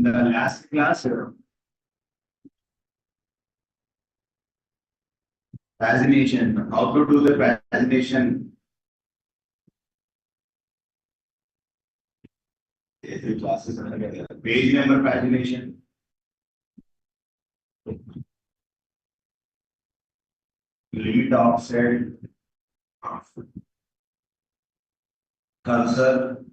the last class, pagination, how to do the pagination. Classes page number pagination. Limit offset, cursor,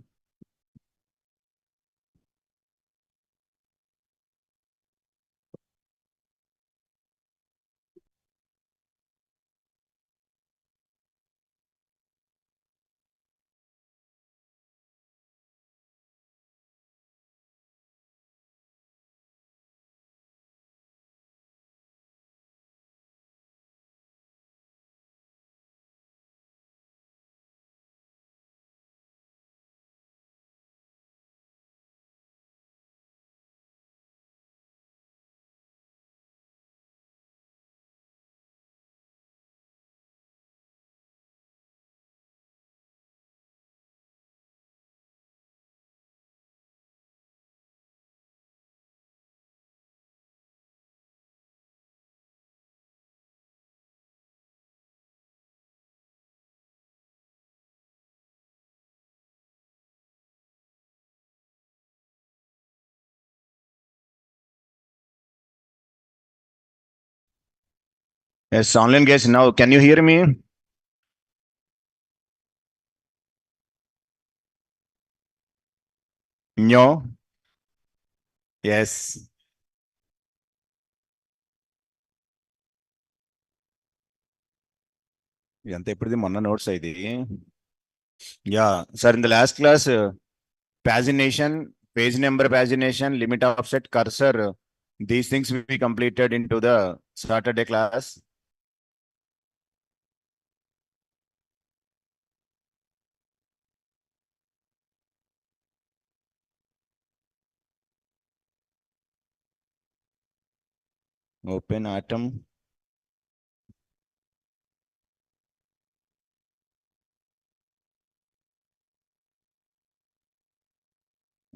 Yes, online guys. Now, can you hear me? No. Yes. ఎంత ఎప్పుడుది మొన్న notes ఇది yeah sir in the last class pagination, page number pagination, limit offset, cursor, these things will be completed into the Saturday class. Open atom.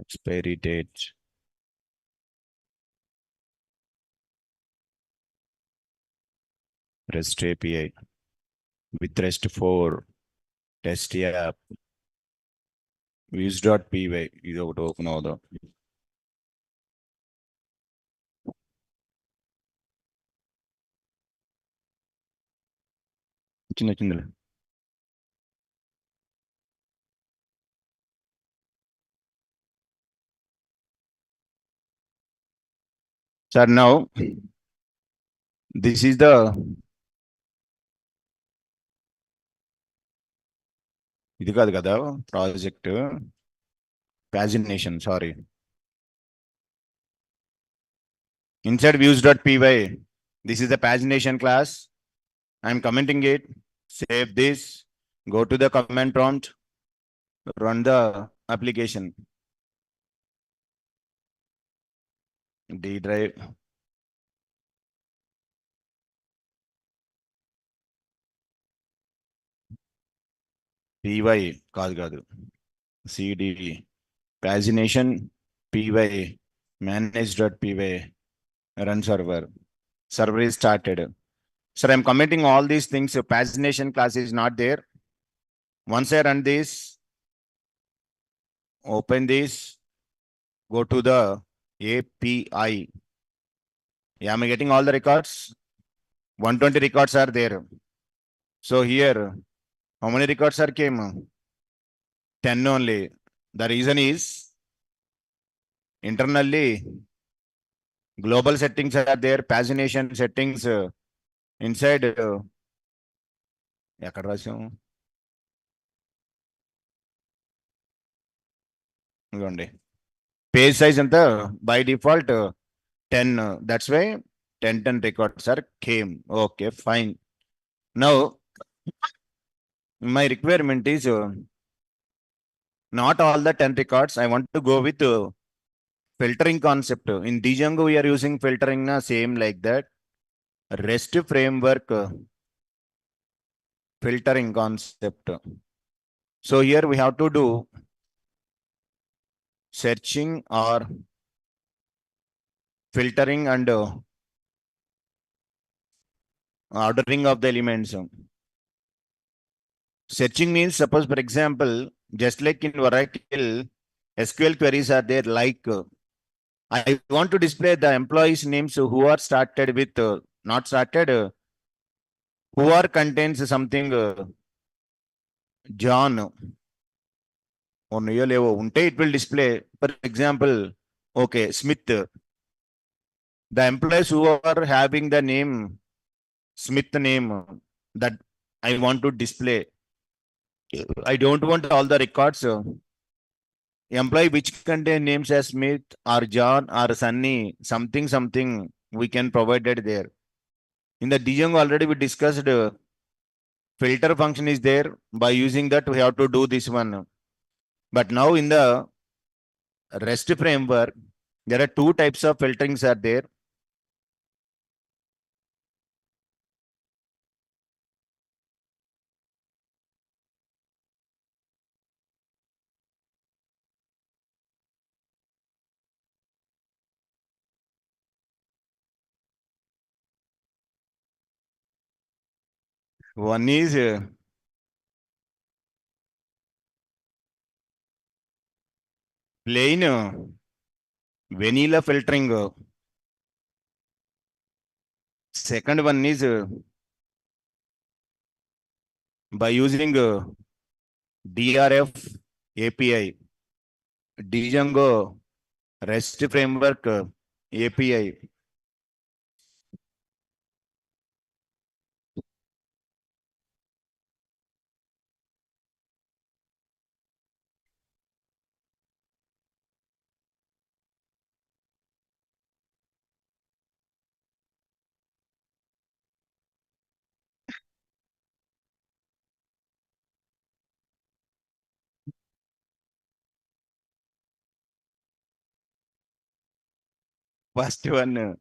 Expiry date. REST API with REST 4 test app views.py ఇది ఒకటి open అవుదాం చిన్నలే sir now this is the ఇది కాదు కదా project pagination, sorry. Inside views.py, this is the pagination class. I'm commenting it. Save this. Go to the command prompt. Run the application. D drive. py కాదు cd pagination py manage.py run server is started. Sir, I'm commenting all these things. Pagination class is not there. Once I run this, open this, go to the API. Am I getting all the records? 120 records are there. So here, how many records are came? 10 only. The reason is internally global settings are there, pagination settings inside ఎక్కడ రాసాం ఇదిగోండి page size అంతా by default 10. That's why 10 records are came. Okay, fine. Now my requirement is not all the 10 records. I want to go with filtering concept. In Django, we are using filtering same like that. REST framework filtering concept. So here we have to do searching or filtering and ordering of the elements. Searching means, suppose, for example, just like in Oracle, SQL queries are there like I want to display the employees' names who are started with not started, who are contains something John or Levo. Unte it will display, for example, okay, Smith. The employees who are having the name Smith name that I want to display. I don't want all the records. Employee which contain names as Smith or John or Sunny, something we can provide it there. In the Django already we discussed filter function is there. By using that we have to do this one. But now in the REST framework, there are two types of filterings are there. One is plain vanilla filtering. Second one is by using DRF API, Django REST framework API. First one,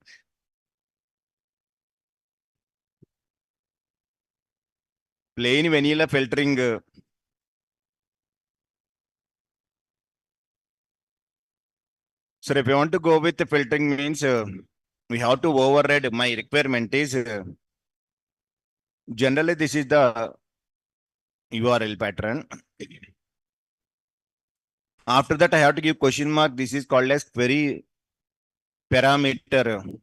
plain vanilla filtering. So if you want to go with the filtering means we have to override my requirement is generally this is the URL pattern. After that, I have to give question mark. This is called as query parameter.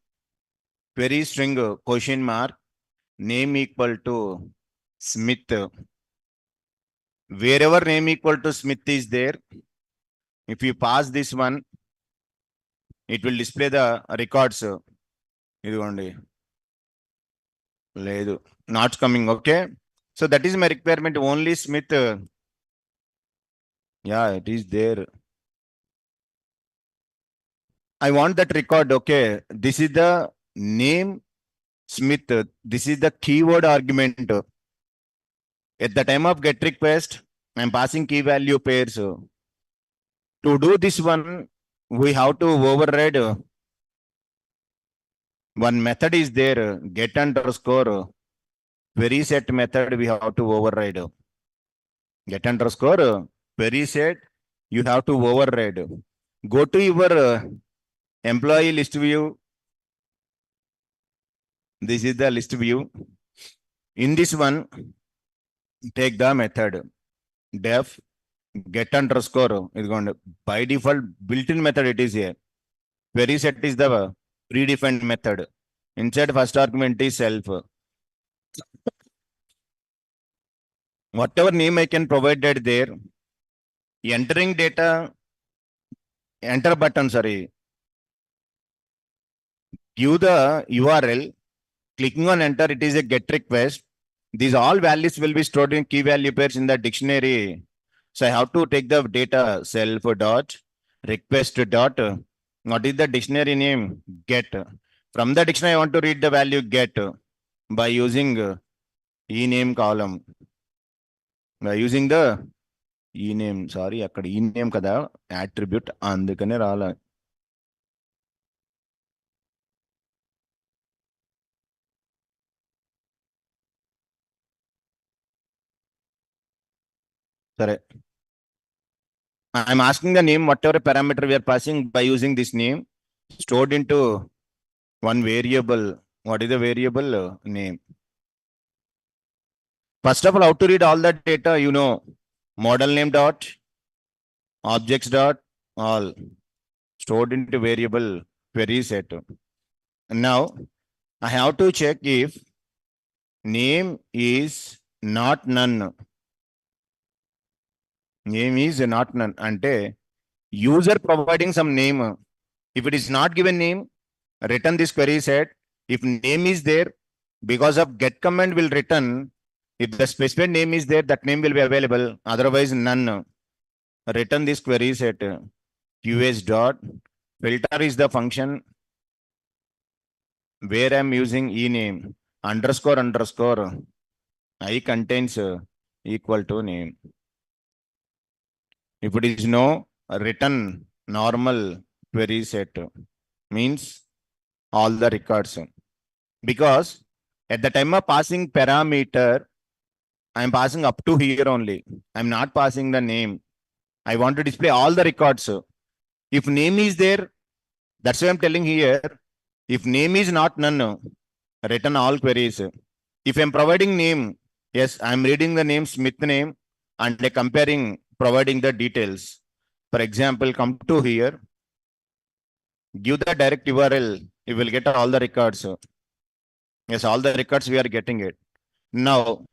Query string question mark name equal to Smith. Wherever name equal to Smith is there, if you pass this one, it will display the records. ఇదిగోండి లేదు not coming. Okay, so that is my requirement. Only Smith. Yeah, it is there. I want that record. Okay, this is the name Smith. This is the keyword argument. At the time of get request, I'm passing key value pairs. To do this one, we have to override one method is there, get underscore query set method we have to override. Get underscore query set, you have to override. Go to your employee list view. This is the list view. In this one, take the method def get underscore is going to by default built-in method it is here. Query set is the predefined method. Inside first argument is self. Whatever name I can provide that there. Entering data, enter button, sorry. Give the URL, clicking on enter, it is a get request. These all values will be stored in key value pairs in the dictionary. So I have to take the data self dot request dot what is the dictionary name get. From the dictionary I want to read the value get by using ename column. By using the ename, sorry, అక్కడ ename కదా attribute అందుకనే రాలా. సరే, I'm asking the name, whatever parameter we are passing by using this name stored into one variable. What is the variable name? First of all, how to read all that data? Model name dot objects dot all stored into variable query set. Now I have to check if name is not none. Name is not none. Ante user providing some name. If it is not given name, return this query set. If name is there, because of get command will return. If the specified name is there, that name will be available. Otherwise, none. Return this query set. QS dot filter is the function where I'm using ename underscore underscore I contains equal to name. If it is no, return normal query set means all the records. Because at the time of passing parameter, I'm passing up to here only. I'm not passing the name. I want to display all the records. If name is there, that's why I'm telling here. If name is not none, return all queries. If I'm providing name, yes, I'm reading the name Smith name and comparing, providing the details. For example, come to here, give the direct URL, you will get all the records. Yes, all the records we are getting it. Now,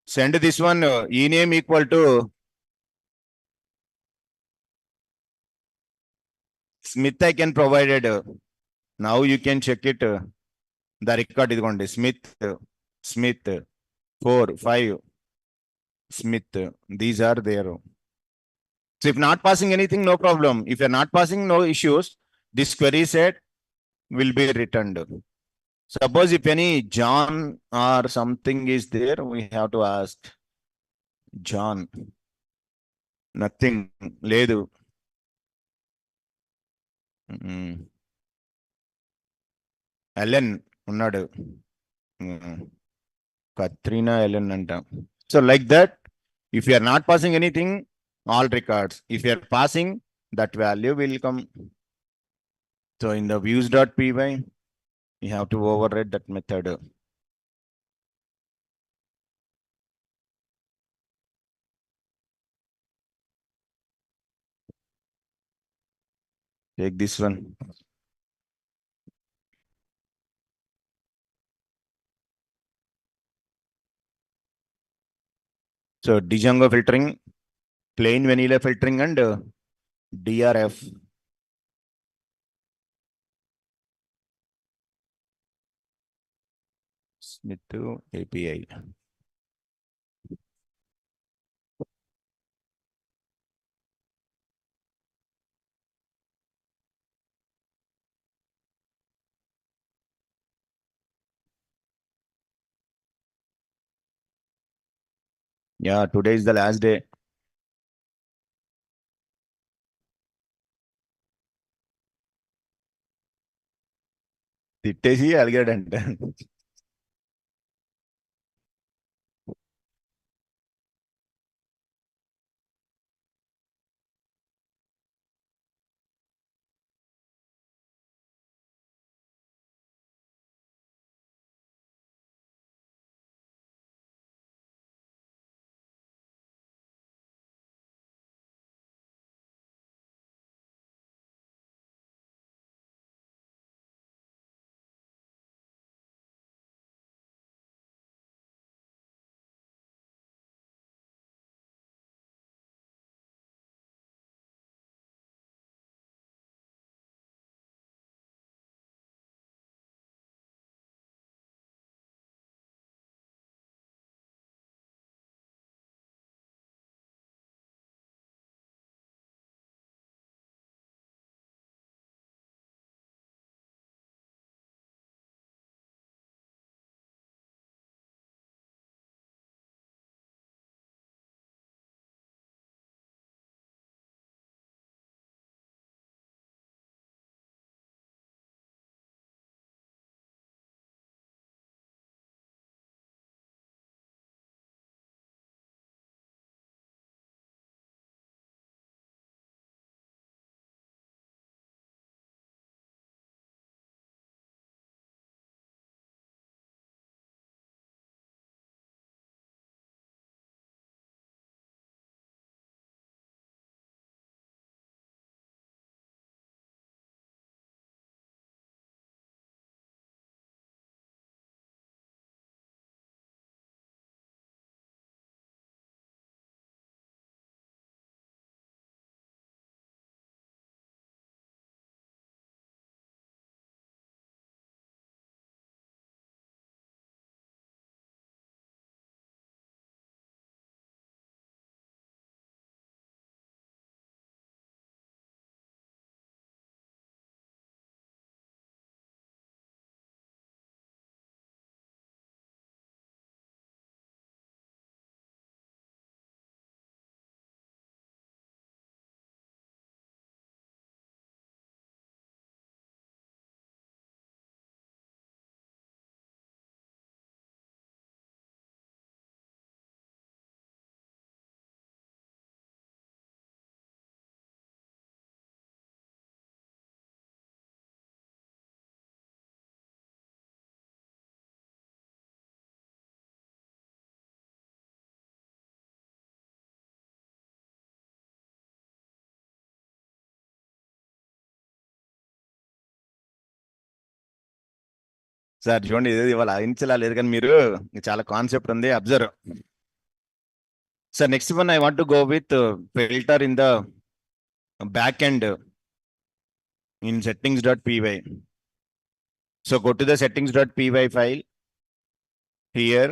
send this one ename equal to Smith I can provide it. Now you can check it. The record is going to Smith 4, 5, Smith. These are there. So if not passing anything, no problem. If you're not passing, no issues. This query set will be returned. Suppose if any John or something is there, we have to ask John. Nothing. Ledu. Ellen ఉన్నాడు. Katrina Ellen అంటాం. So like that, if you are not passing anything, all records. If you are passing, that value will come. So in the views.py, you have to override that method. Take this one. So Django filtering, plain vanilla filtering, and DRF. Smith API. Yeah, today is the last day. తిట్టేసి అలిగాడంట sir చూడండి ఇది ఇవాళ ఇంచలా లేదు కానీ మీరు చాలా concept ఉంది observe. Sir next one I want to go with filter in the back end in settings.py. So go to the settings.py file. Here,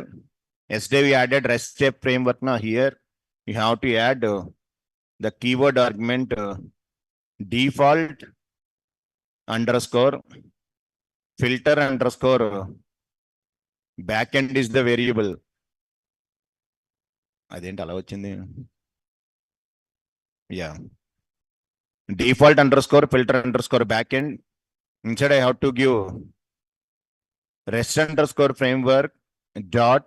yesterday we added REST step framework. Now here you have to add the keyword argument default underscore filter underscore backend is the variable. అదేంటి అలా వచ్చింది? Yeah. Default underscore filter underscore backend. Instead I have to give REST underscore framework dot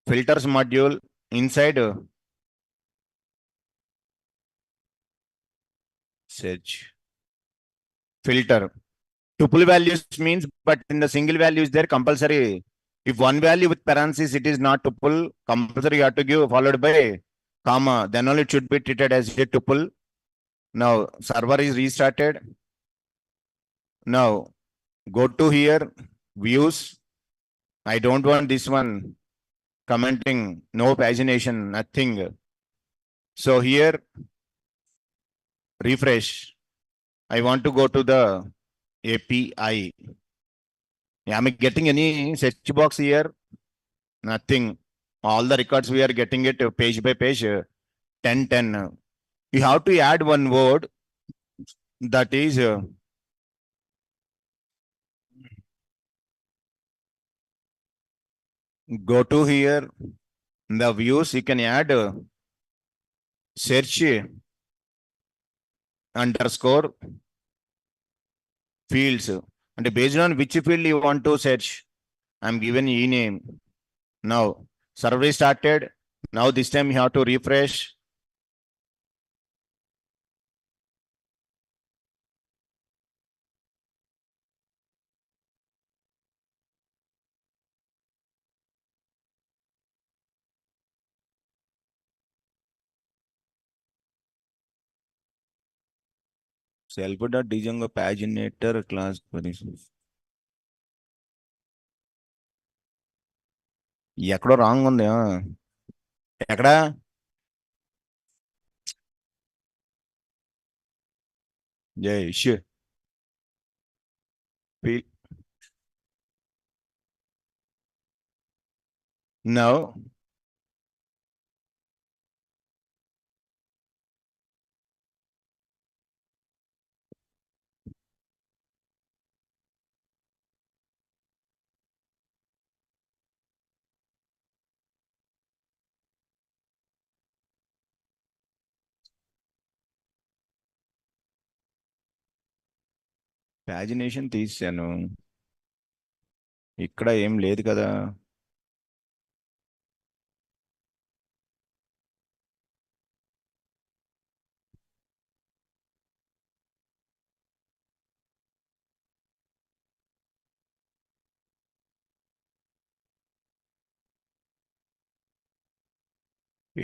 filters module inside search filter. Tuple values means, but in the single value is there compulsory. If one value with parenthesis, it is not tuple, compulsory you have to give followed by comma, then only it should be treated as a tuple. Now server is restarted. Now go to here, views. I don't want this one commenting, no pagination, nothing. So here, refresh. I want to go to the API. Am I getting any search box here? Nothing. All the records we are getting it page by page, 10. You have to add one word that is go to here, the views, you can add search underscore fields. And based on which field you want to search, I'm given e name. Now server is started. Now this time you have to refresh. self.django paginator class queries. ఎక్కడో wrong ఉంది. ఎక్కడ? Jaish now ప్యాజినేషన్ తీసాను, ఇక్కడ ఏం లేదు కదా.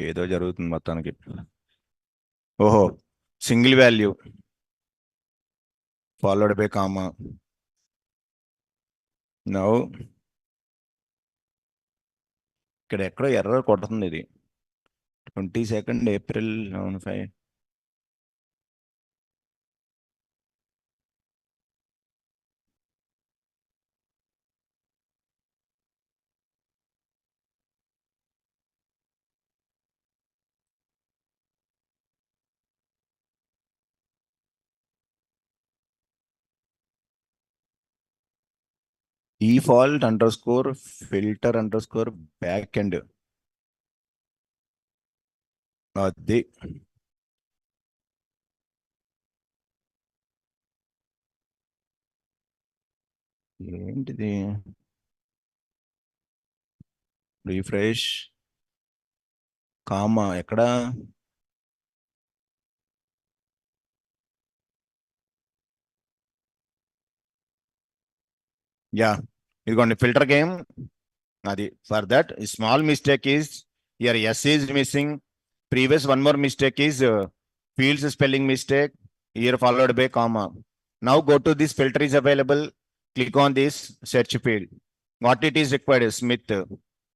ఏదో జరుగుతుంది మొత్తానికి. ఓహో, single value followed by comma. Now ఇక్కడ ఎక్కడో ఎర్రర్ కొడుతుంది ఇది. 22nd April 5. default underscore filter underscore backend. అది ఏంటిది? రిఫ్రెష్ కామా ఎక్కడ? యా, ఇదిగోండి ఫిల్టర్ గేమ్ అది. For that small mistake is here S is missing. Previous one more mistake is fields spelling mistake here followed by comma. Now go to this filter is available. Click on this search field. What it is required is Smith.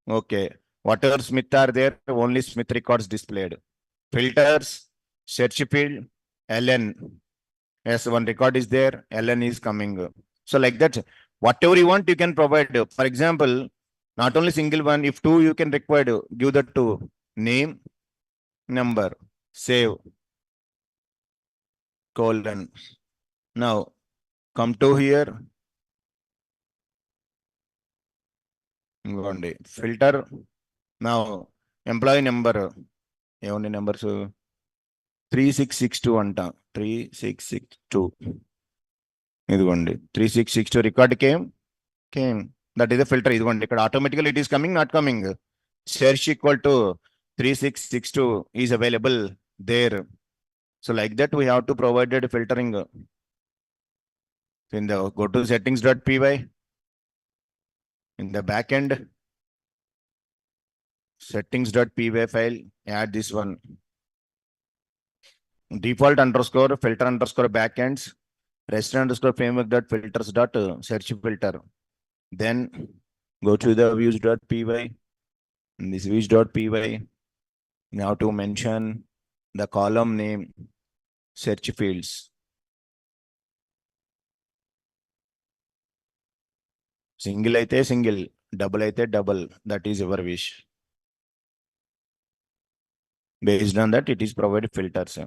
Okay. Whatever Smith are there, only Smith records displayed. Filters, search field, LN. Yes, one record is there, LN is coming. So like that, whatever you want, you can provide. For example, not only single one, if two, you can require, give the two. Name, number, save, colon. Now, come to here. ఇంకోండి filter నా employee number ఏముంది numbers 3662 అంట 3662 ఇదిగోండి 3662 record came that is the filter ఇదిగోండి ఇక్కడ automatically it is coming not coming search equal to 3662 is available there. So like that we have to provide the filtering in the go to settings.py in the backend settings.py file, add this one default underscore filter underscore backends rest underscore framework dot filters dot search filter. Then go to the views.py. In this views.py, now to mention the column name search fields. Single aithe single, double aithe double. That is your wish. Based on that, it is provided filters.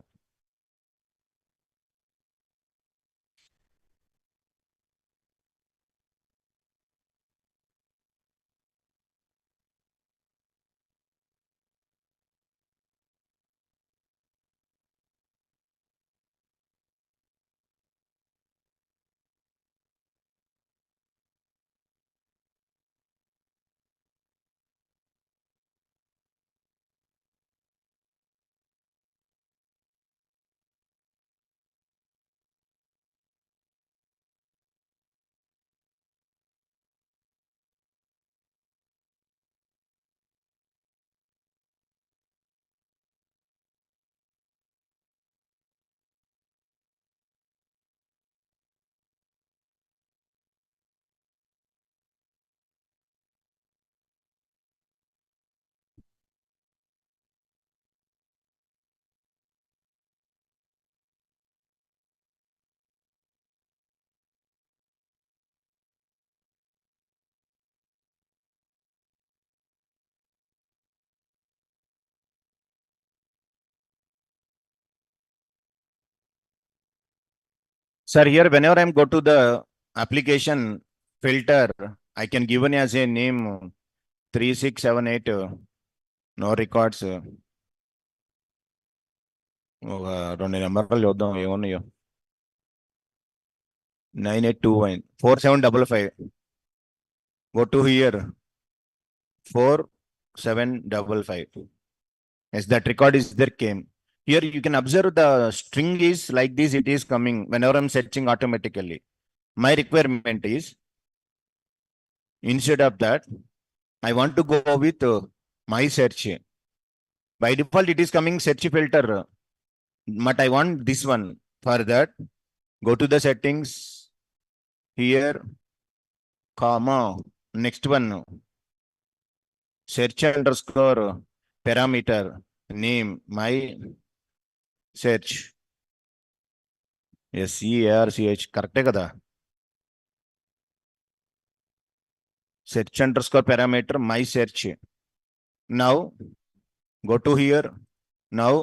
Sir, here whenever I'm go to the application filter, I can given as a name 3678 no records. రెండు నెంబర్లు చూద్దాం ఏమున్నాయో 9821 4755. Go to here 4755. Yes, that record is there came. Here you can observe the string is like this, it is coming whenever I'm searching automatically. My requirement is instead of that, I want to go with my search. By default, it is coming search filter, but I want this one. For that, go to the settings here, comma, next one, search underscore parameter, name, my search. SEARCH, correct kada? Search underscore parameter, my search. Now, go to here. Now,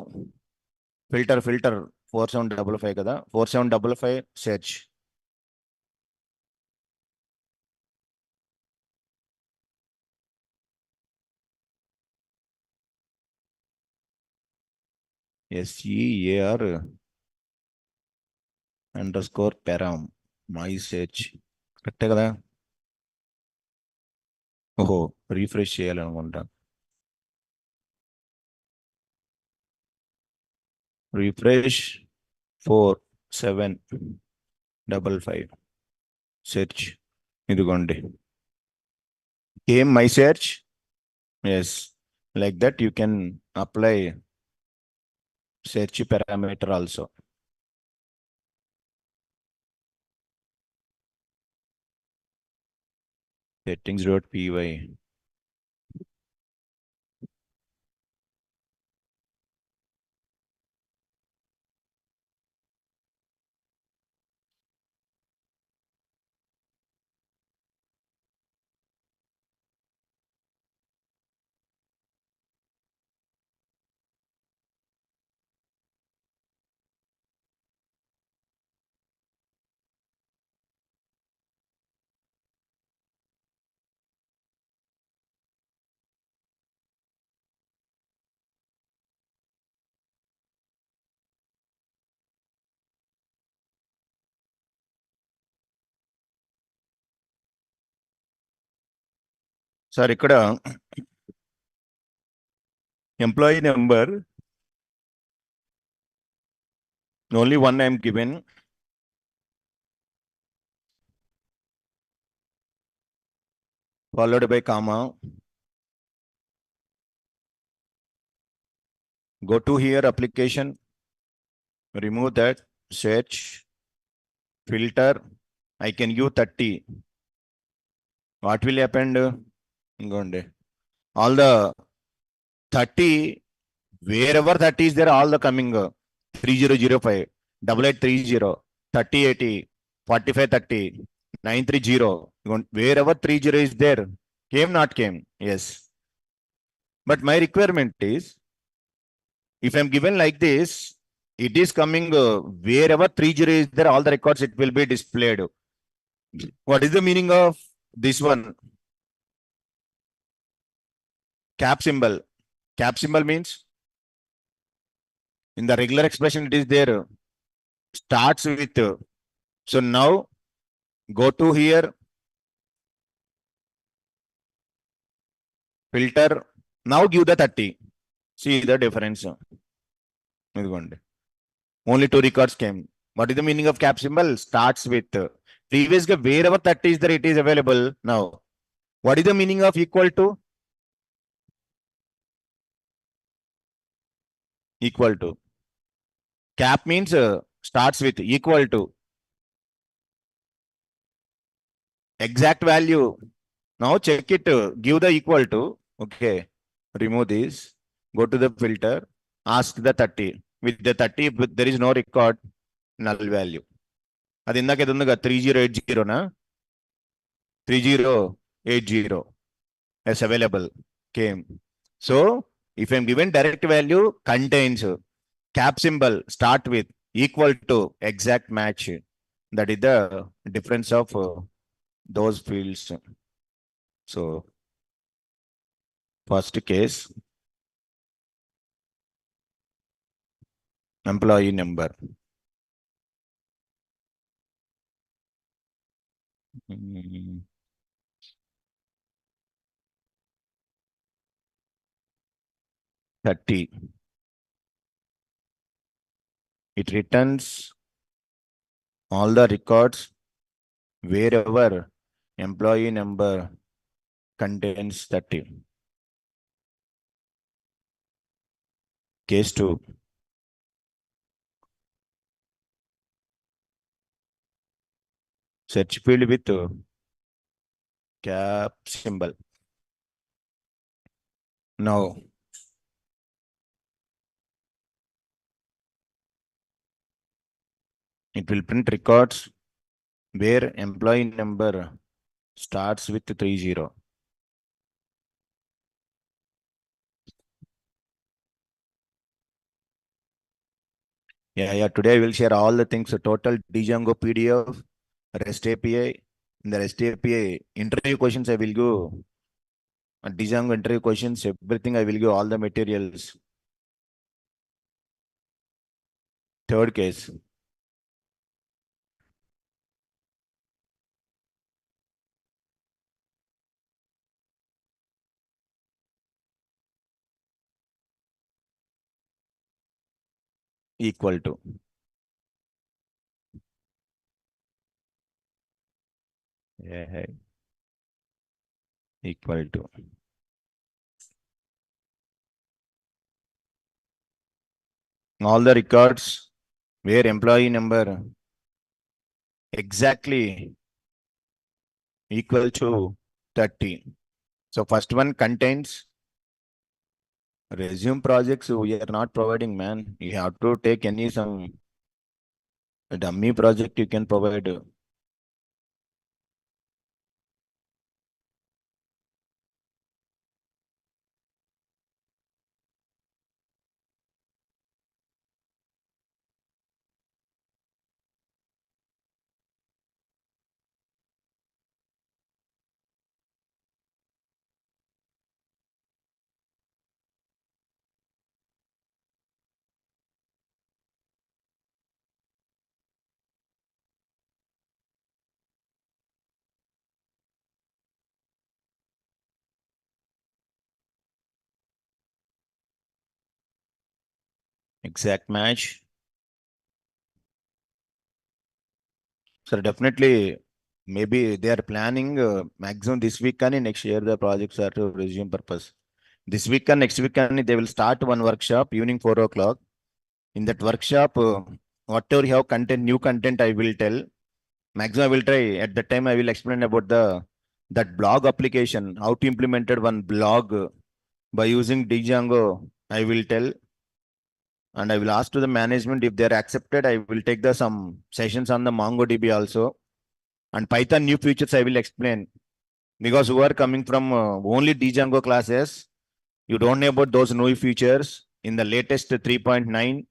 filter 4755 kada, 4755 search. SEAR underscore param, my search. కరెక్టే కదా? ఓహో refresh చేయాలనుకుంటా. Refresh 4755 search ఇదిగోండి. Came my search. Yes, like that you can apply search parameter also. settings.py. Sir ఇక్కడ employee number only one I am given, followed by comma. Go to here application, remove that, search, filter. I can use 30. What will happen? All the 30, wherever 30 is there, all the coming 3005, 8830, 3080, 4530, 930. Wherever 30 is there, came, not came. Yes. But my requirement is, if I'm given like this, it is coming wherever 30 is there, all the records, it will be displayed. What is the meaning of this one? Cap symbol. Cap symbol means in the regular expression, it is there, starts with. So now go to here, filter. Now give the 30. See the difference. Only 2 records came. What is the meaning of cap symbol? Starts with. Previous wherever 30 is there, it is available. Now, what is the meaning of equal to? Equal to. Cap means starts with equal to. Exact value. Now check it. Give the equal to. Okay. Remove this. Go to the filter. Ask the 30. With the 30, there is no record, null value. అది ఇందాక ఏది ఉందిగా 3080 నా 3080 as available came. So if I'm given direct value contains cap symbol start with equal to exact match, that is the difference of those fields. So first case, employee number. 30. It returns all the records wherever employee number contains 30. Case 2. Search field with cap symbol. Now, it will print records where employee number starts with 30. Yeah. Today I will share all the things. Total Django PDF, REST API. In the REST API interview questions, I will go. Django interview questions, everything I will give all the materials. Third case. Equal to. Yeah. Equal to. All the records where employee number exactly equal to 30. So first one contains resume projects. We are not providing, man. You have to take any some dummy project you can provide. Exact match. So definitely, maybe they are planning maximum this week and next year the projects are to resume purpose. This week and next week and they will start one workshop evening 4 o'clock. In that workshop, whatever you have content, new content, I will tell. Maximum I will try. At that time, I will explain about the that blog application, how to implemented one blog by using Django. I will tell, and I will ask to the management if they are accepted. I will take the some sessions on the MongoDB also, and Python new features I will explain, because who are coming from only Django classes, you don't know about those new features in the latest 3.9,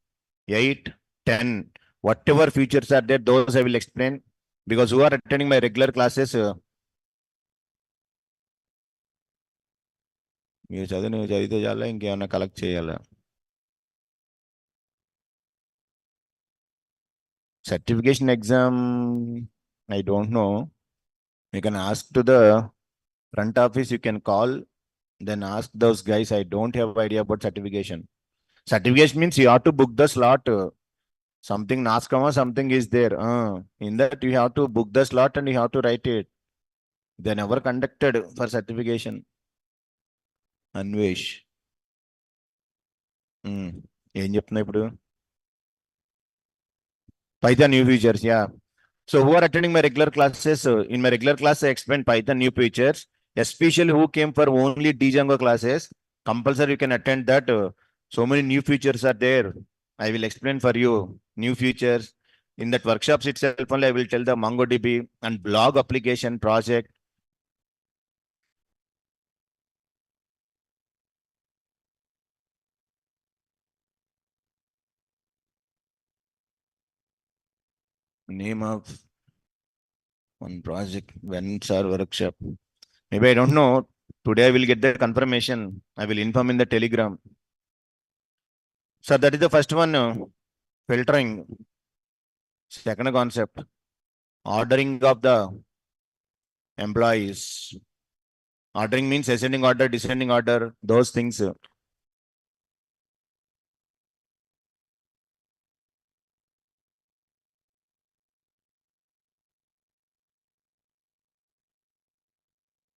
8, 10. Whatever features are there, those I will explain, because who are attending my regular classes, మీరు చదివితే చాలా ఇంకేమైనా collect చేయాలా? Certification exam, I don't know. You can ask to the front office, you can call, then ask those guys. I don't have idea about certification. Certification means you have to book the slot. Something Naskama, something is there. In that you have to book the slot and you have to write it. They never conducted for certification. Anvesh. ఏం చెప్తున్నా ఇప్పుడు? Python new features, yeah. So who are attending my regular classes? In my regular class, I explain Python new features, especially who came for only Django classes. Compulsory, you can attend that. So many new features are there. I will explain for you new features. In that workshops itself, only I will tell the MongoDB and blog application project. Name of one project, when it's our workshop. Maybe I don't know. Today I will get the confirmation. I will inform in the Telegram. So that is the first one, filtering. Second concept, ordering of the employees. Ordering means ascending order, descending order, those things.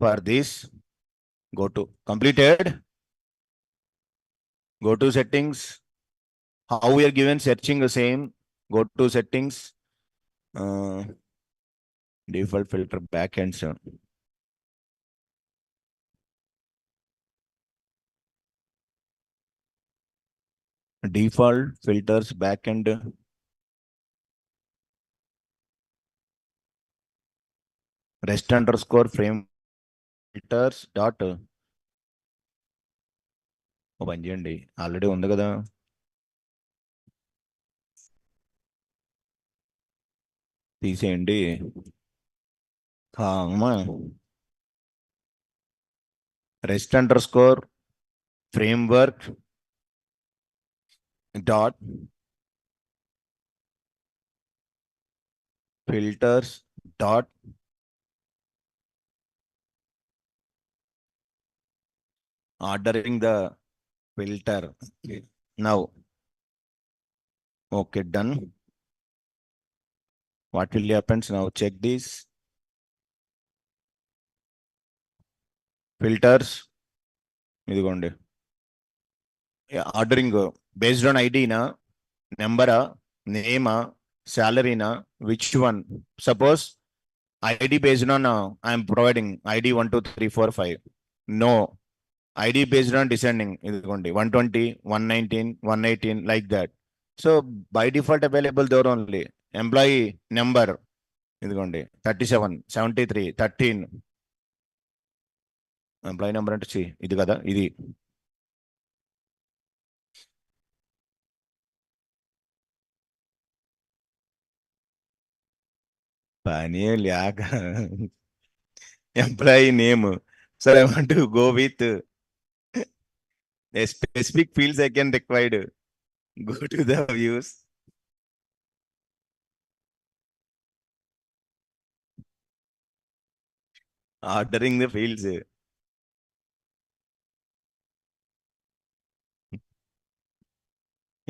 For this, go to completed, go to settings. How we are given searching the same, go to settings, default filter backend. Default filters backend. Rest underscore frame filters dot open చేయండి, already ఉంది కదా. తీసేయండి. Rest under score framework dot filters dot ordering the filter. Now, okay, done. What will happen now? Check this filters. ఇదిగోండి, ordering based on ID na, number, name, salary na, which one? Suppose ID based on I'm providing ID 1, 2, 3, 4, 5. No. ID based on descending is going to be 120, 119, 118, like that. So by default available there only. Employee number is going to be 37, 73, 13. Employee number అంటే ఇది కదా ఇది. పని లేక employee name. Sir, I want to go with a specific fields I can required. Go to the views. Ordering the fields.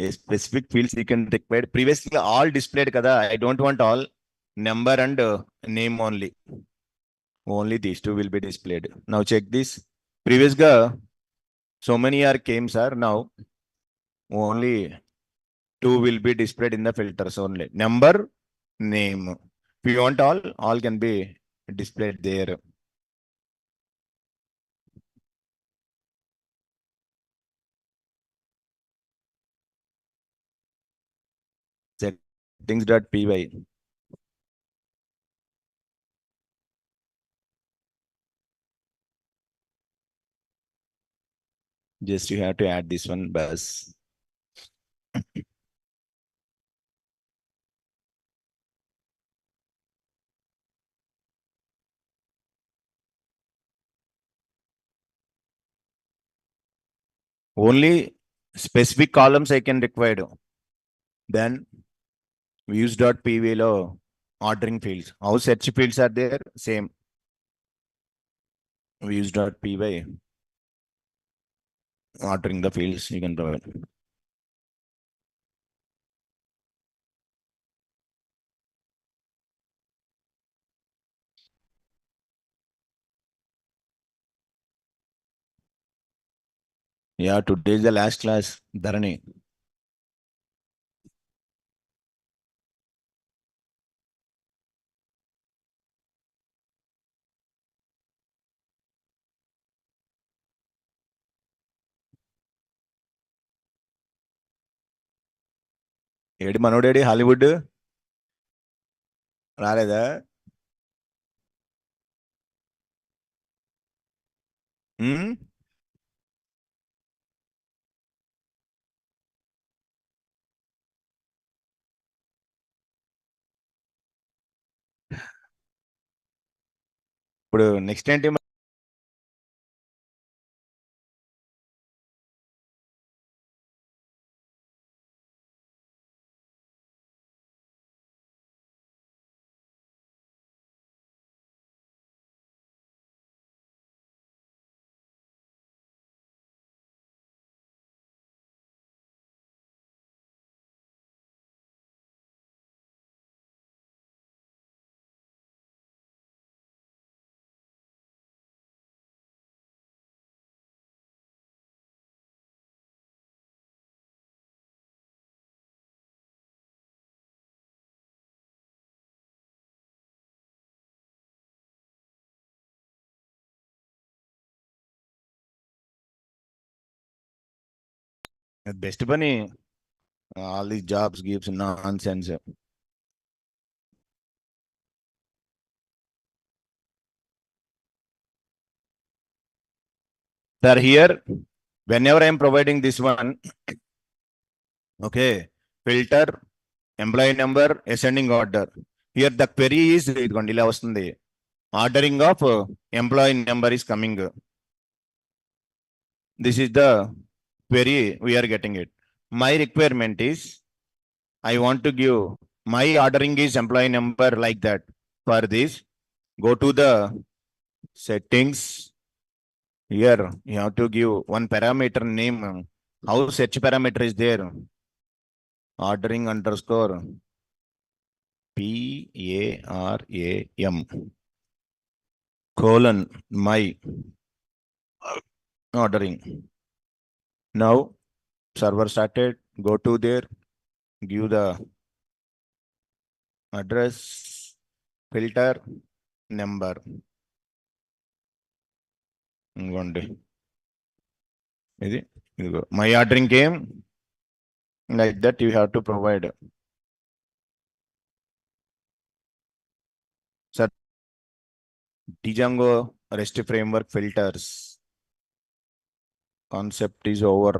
A specific fields you can require. Previously all displayed kada. I don't want all. Number and name only. Only these two will be displayed. Now check this. Previous ga so many are came sir. Now only two will be displayed in the filters only. Number, name. If you want all can be displayed there. Settings.py. Just you have to add this one bus. Only specific columns I can require. Then views.py lo ordering fields. How search fields are there? Same. Views.py. Ordering the fields you can provide. Yeah, today is the last class. Dharani. ఏడి మనోడేడి Hollywood రాలేదా? ఇప్పుడు next ఏంటి? Best పని. All these jobs gives nonsense. Sir, here, whenever I am providing this one, okay, filter, employee number, ascending order. Here the query is ఇదిగోండి ఇలా వస్తుంది. Ordering of employee number is coming. This is the query we are getting it. My requirement is I want to give my ordering is employee number like that. For this, go to the settings. Here you have to give one parameter name. How search parameter is there? Ordering underscore PARAM colon my ordering. Now server started. Go to there. Give the address filter. Number ఇంకోండి ఇది ఇదిగో my ordering came like that you have to provide sir Django REST framework filters concept is over.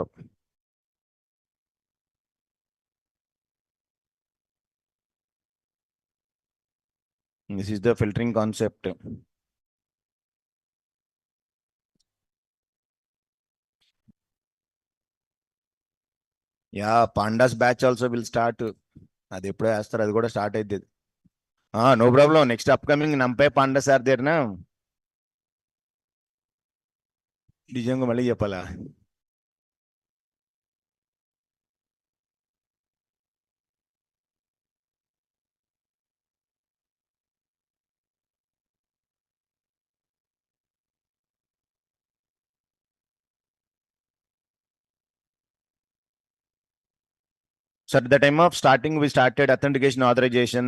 This is the filtering concept. Yeah, pandas batch also will start. అది ఎప్పుడో వేస్తారు, అది కూడా start అవుతుంది. No problem. Next upcoming NumPy pandas are there నా. నిజంగా మళ్ళీ చెప్పాలా? So at the time of starting, we started authentication authorization.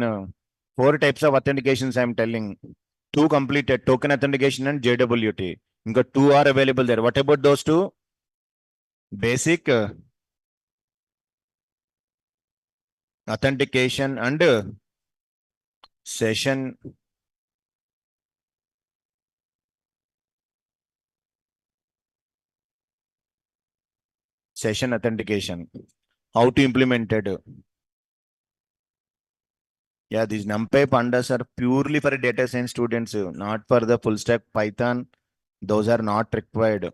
Four types of authentications I'm telling. Two completed, token authentication and JWT. ఇంకా two are available there. What about those two? Basic authentication and session authentication. How to implement it? Yeah, these NumPy pandas are purely for data science students, not for the full stack Python. Those are not required.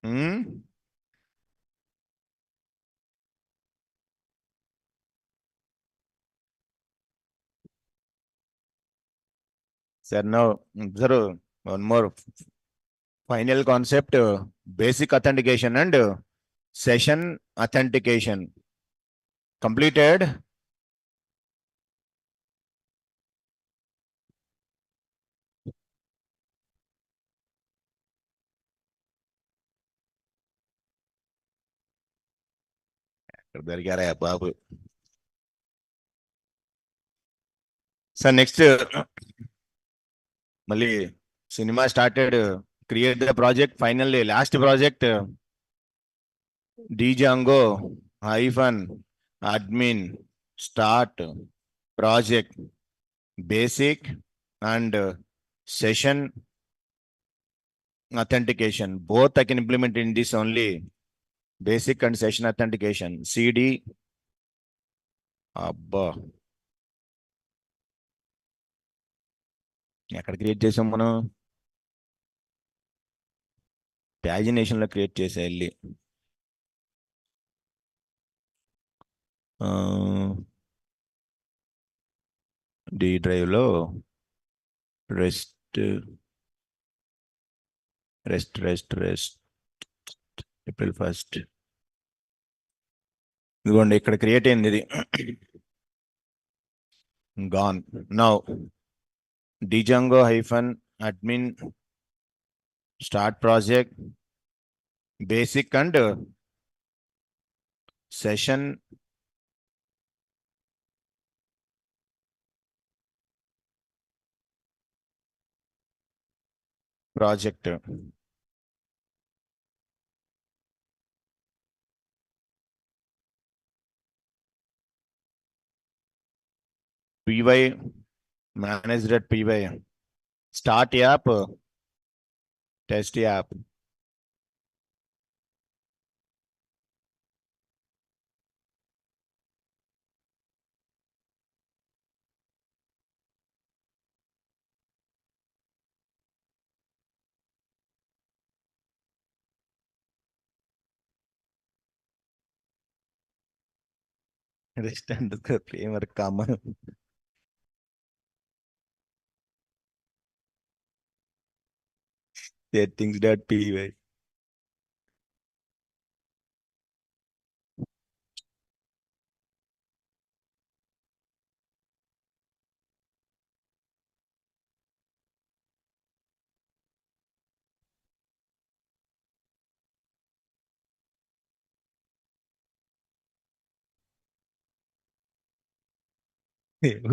Hmm? Sir, now, sir, one more final concept, basic authentication and session authentication. Completed. దొరికారా బాబు. Sir next మళ్ళీ cinema started. Create the project. Finally last project Django hyphen admin start project basic and session authentication. Both I can implement in this only. Basic and session authentication. CD. అబ్బా, ఎక్కడ create చేసాం మనం? ప్యాజినేషన్ లో create చేసా వెళ్ళి. D drive లో rest April 1st. ఇదిగోండి ఇక్కడ క్రియేట్ అయింది ఇది. Gone. Now Django hyphen admin start project basic and session project. py manage.py start app test app. Rest underscore framework comma settings.py.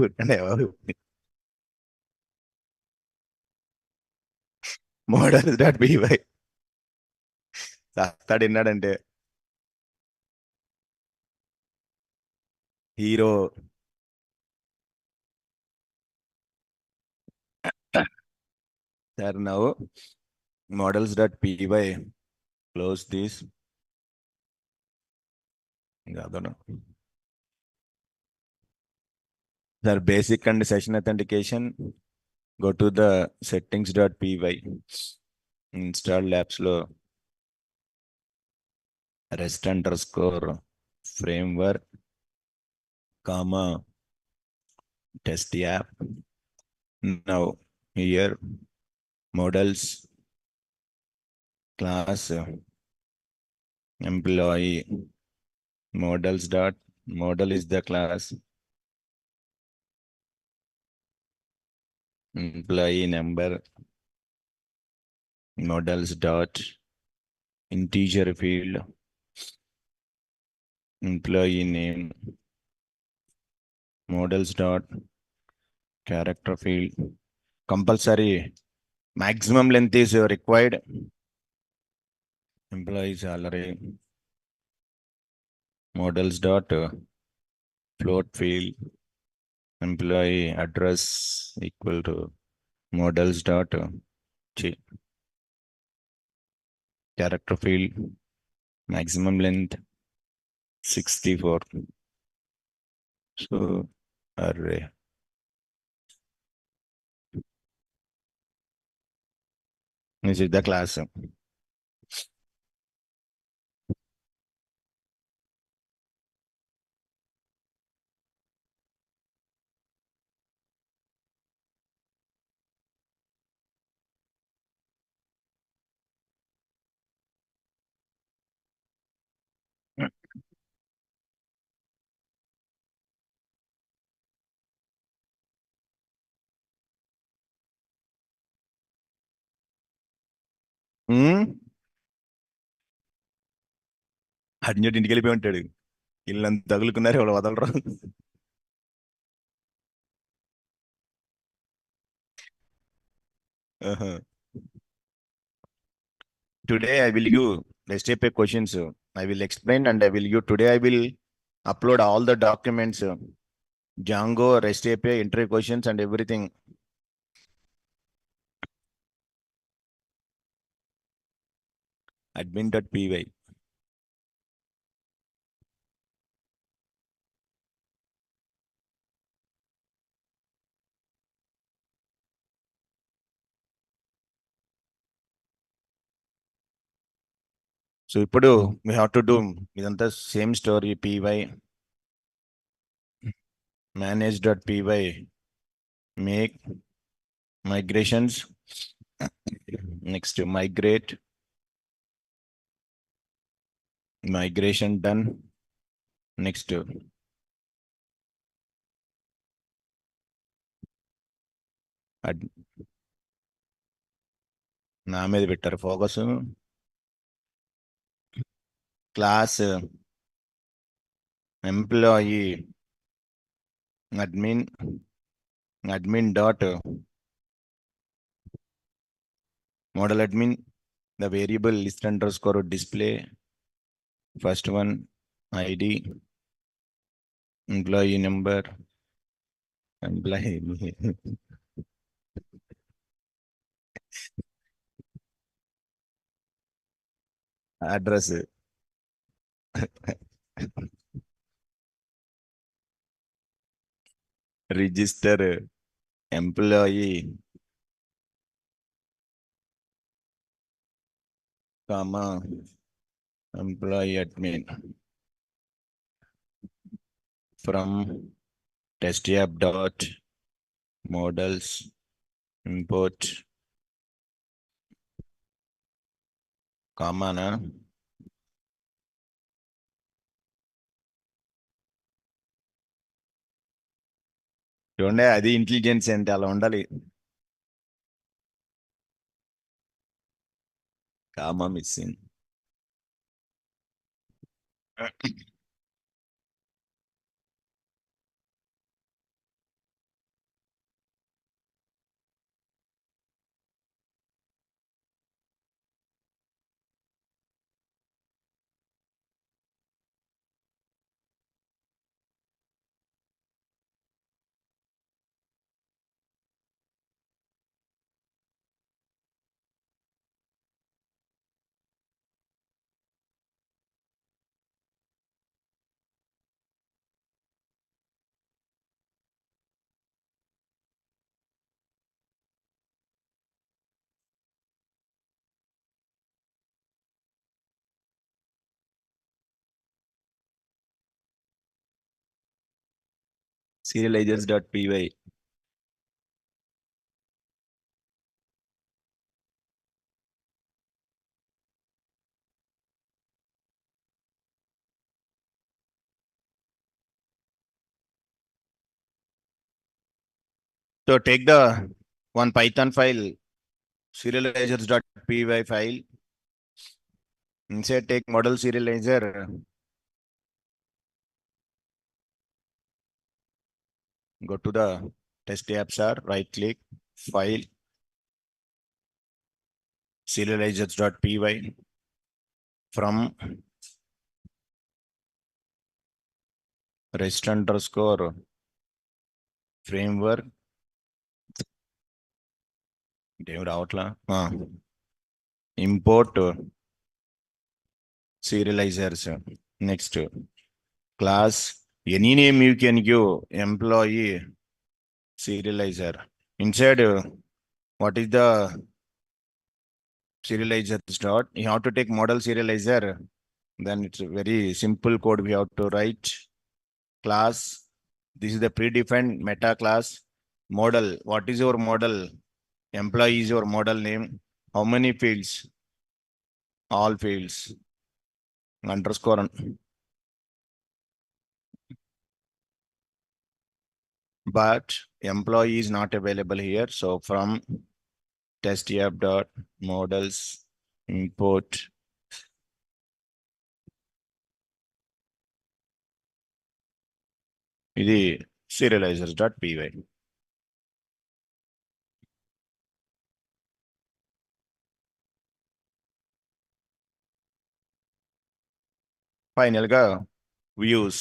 ఊరికనే ఎవరు మోడల్స్ డాట్ బీవై చేస్తాడు విన్నాడంటే hero sir నవ్వు models dot py close this కాదు sir basic and session authentication go to the settings dot py install labs లో rest underscore framework comma test app now here models class employee models dot model is the class employee number models dot integer field employee name models dot character field compulsory maximum length is required employee salary models dot float field employee address equal to models dot character field maximum length 64 so array this is the class urgent ఇంటికి వెళ్ళిపోయి ఉంటాడు ఇల్లంతా తగులుకున్నారు ఎవరు వదలరు Today I will give rest API questions. I will explain and I will give today I will upload all the documents, Django, REST API, entry questions and everything. Admin.py. So ఇప్పుడు we have to do ఇదంతా same story py manage.py make migrations next migration done next నా మీద పెట్టారు focus class employee admin dot model admin the variable list underscore display first one id employee number employee address register employee comma employee admin from test app dot models import comma na చూడండి అది intelligence అంటే అలా ఉండాలి comma missing serializers.py. So take the one Python file, serializers.py file. Inside take model serializer. Go to the test apps are right click, file, serializers.py. From rest underscore framework. Import serializers. Next class, any name you can give, employee serializer. Inside, what is the serializers dot? You have to take model serializer. Then it's a very simple code we have to write. Class, this is the predefined meta class. Model, what is your model? Employee is your model name. How many fields? All fields. Underscore. But employee is not available here. So from test app dot models import ఇది serializers.py. Final గా views.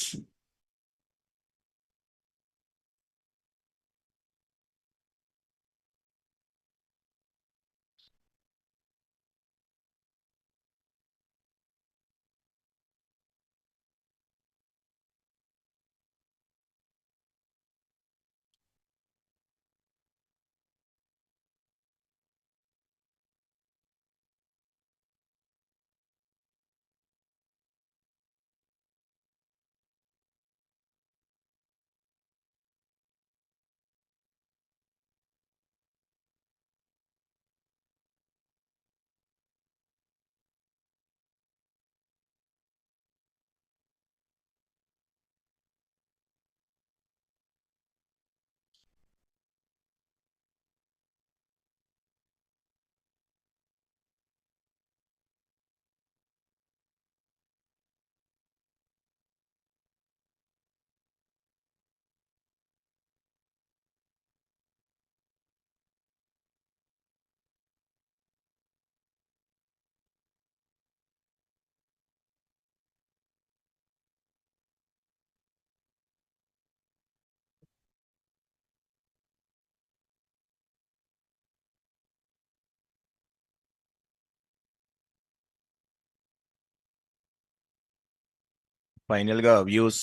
Final గా views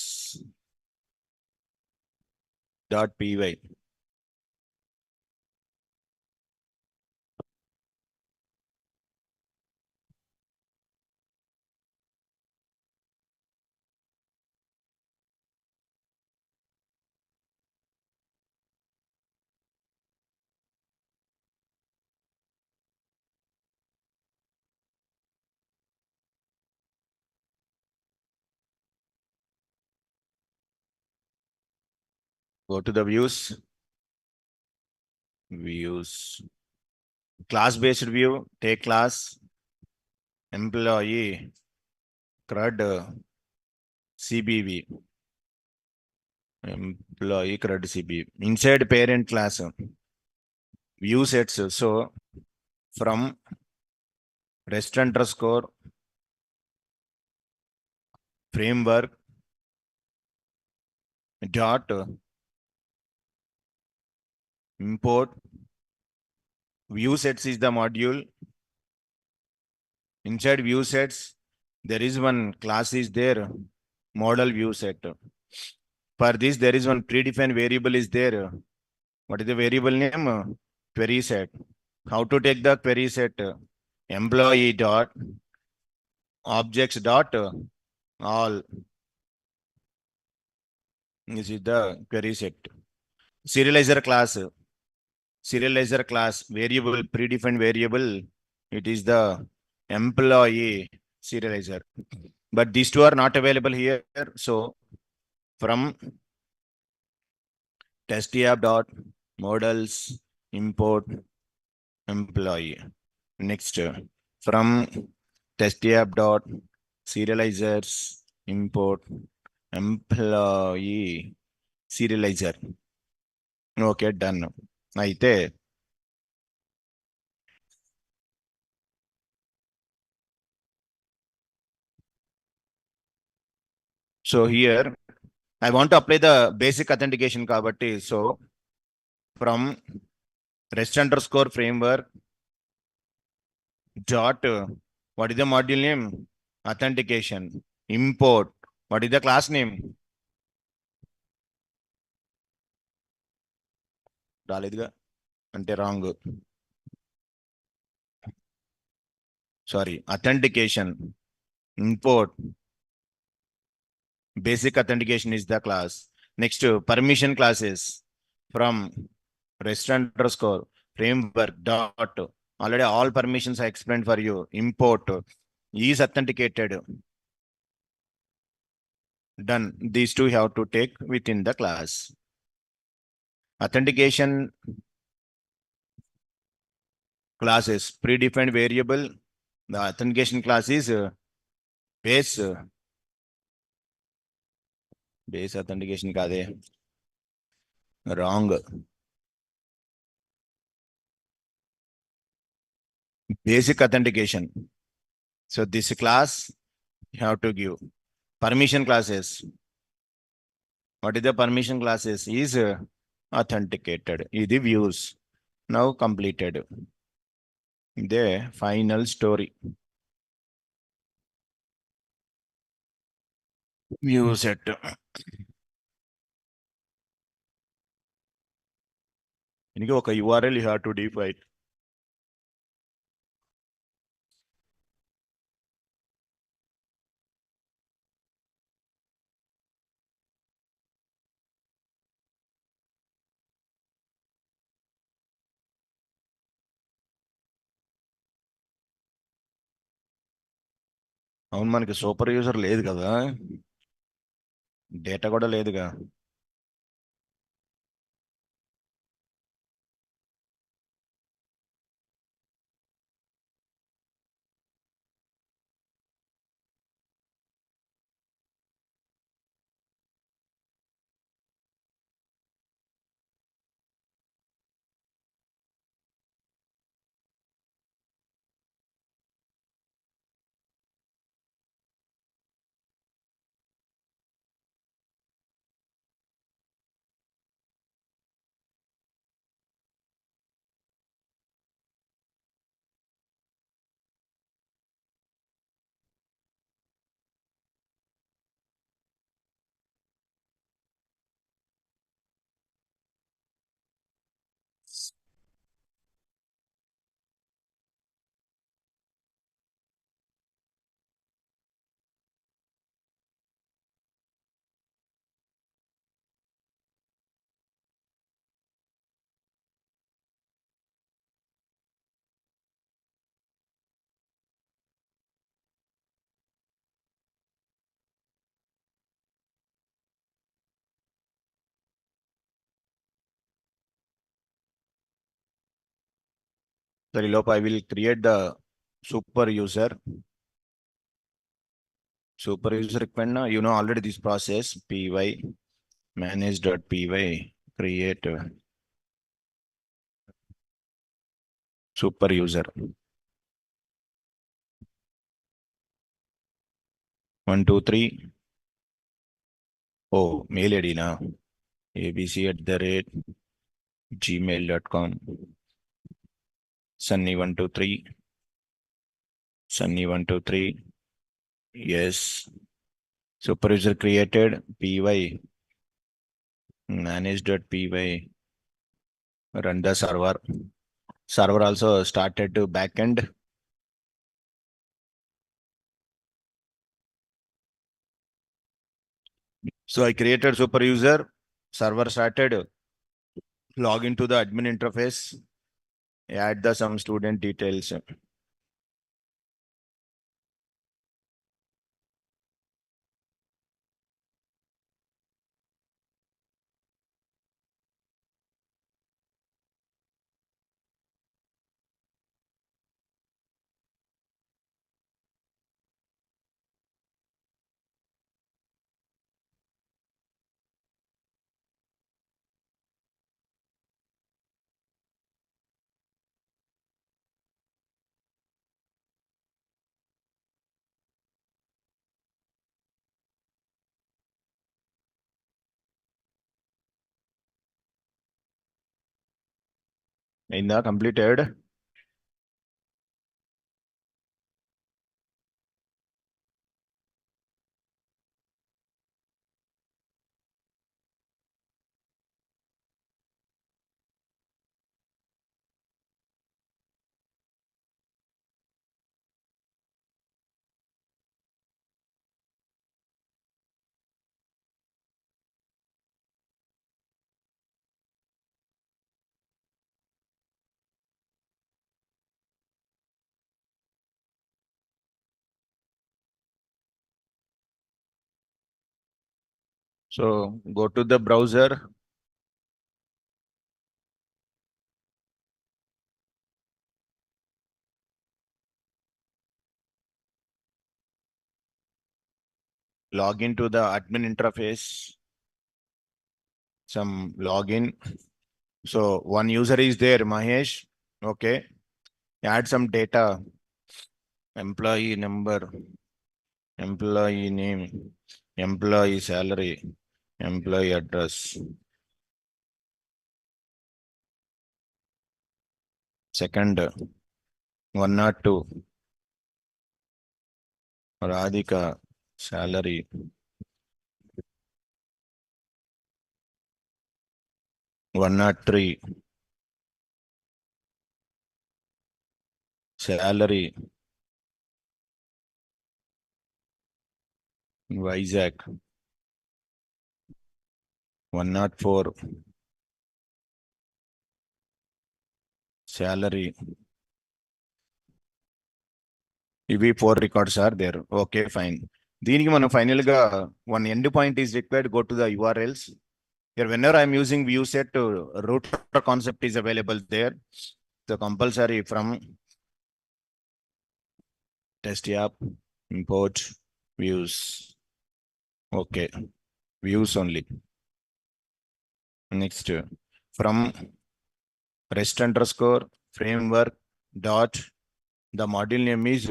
dot py. Go to the views, class based view, take class, employee, CRUD, CBV, employee CRUD CBV. Inside parent class, view sets. So from rest underscore framework dot import view sets is the module. Inside view sets, there is one class is there, model view set. For this, there is one predefined variable is there. What is the variable name? Query set. How to take the query set? Employee dot objects dot all This is the query set. Serializer class variable, predefined variable. It is the employee serializer. But these two are not available here. So from test dot models import employee. Next, from test dot serializers import employee serializer. Okay, done. అయితే so here I want to apply the basic authentication kabatti. So from rest underscore framework dot what is the module name? Authentication. Import. What is the class name? రాలేదుగా అంటే wrong. Sorry, authentication. Import. Basic authentication is the class. Next, permission classes from rest underscore framework dot. Already all permissions I explained for you. Import is authenticated. Done. These two you have to take within the class. Authentication class is predefined variable. The authentication class is base. Base authentication kaade. Wrong. Basic authentication. So this class you have to give. Permission classes. What is the permission classes? Is authenticated. This views. Now completed. The final story. View set. దీనికి ఒక URL you have to define. అవును మనకి super user లేదు కదా, data కూడా లేదుగా. Lope, I will create the super user. Super user requirement, you know already this process. Py manage.py create super user. 1 2 3. Oh, mail ID na abc@gmail.com. Sunny 1 2 3. Sunny 1 2 3. Yes. Super user created. Py manage.py run the server. Server also started to backend. So I created super user, server started, log into the admin interface, add the some student details. In the completed, so go to the browser, log into the admin interface, some login. So one user is there, Mahesh. Okay. Add some data, employee number, employee name, employee salary, employee address. Second, 102, Radhika, salary. 103, salary, Vizag. 104, salary. ఇవి 4 records are there. Okay, fine. దీనికి మనం final గా one end point is required. Go to the URLs. Here, whenever I'm using view set, router concept is available there. So compulsory from test app, import views. Okay, views only. Next, from rest underscore framework dot, the module name is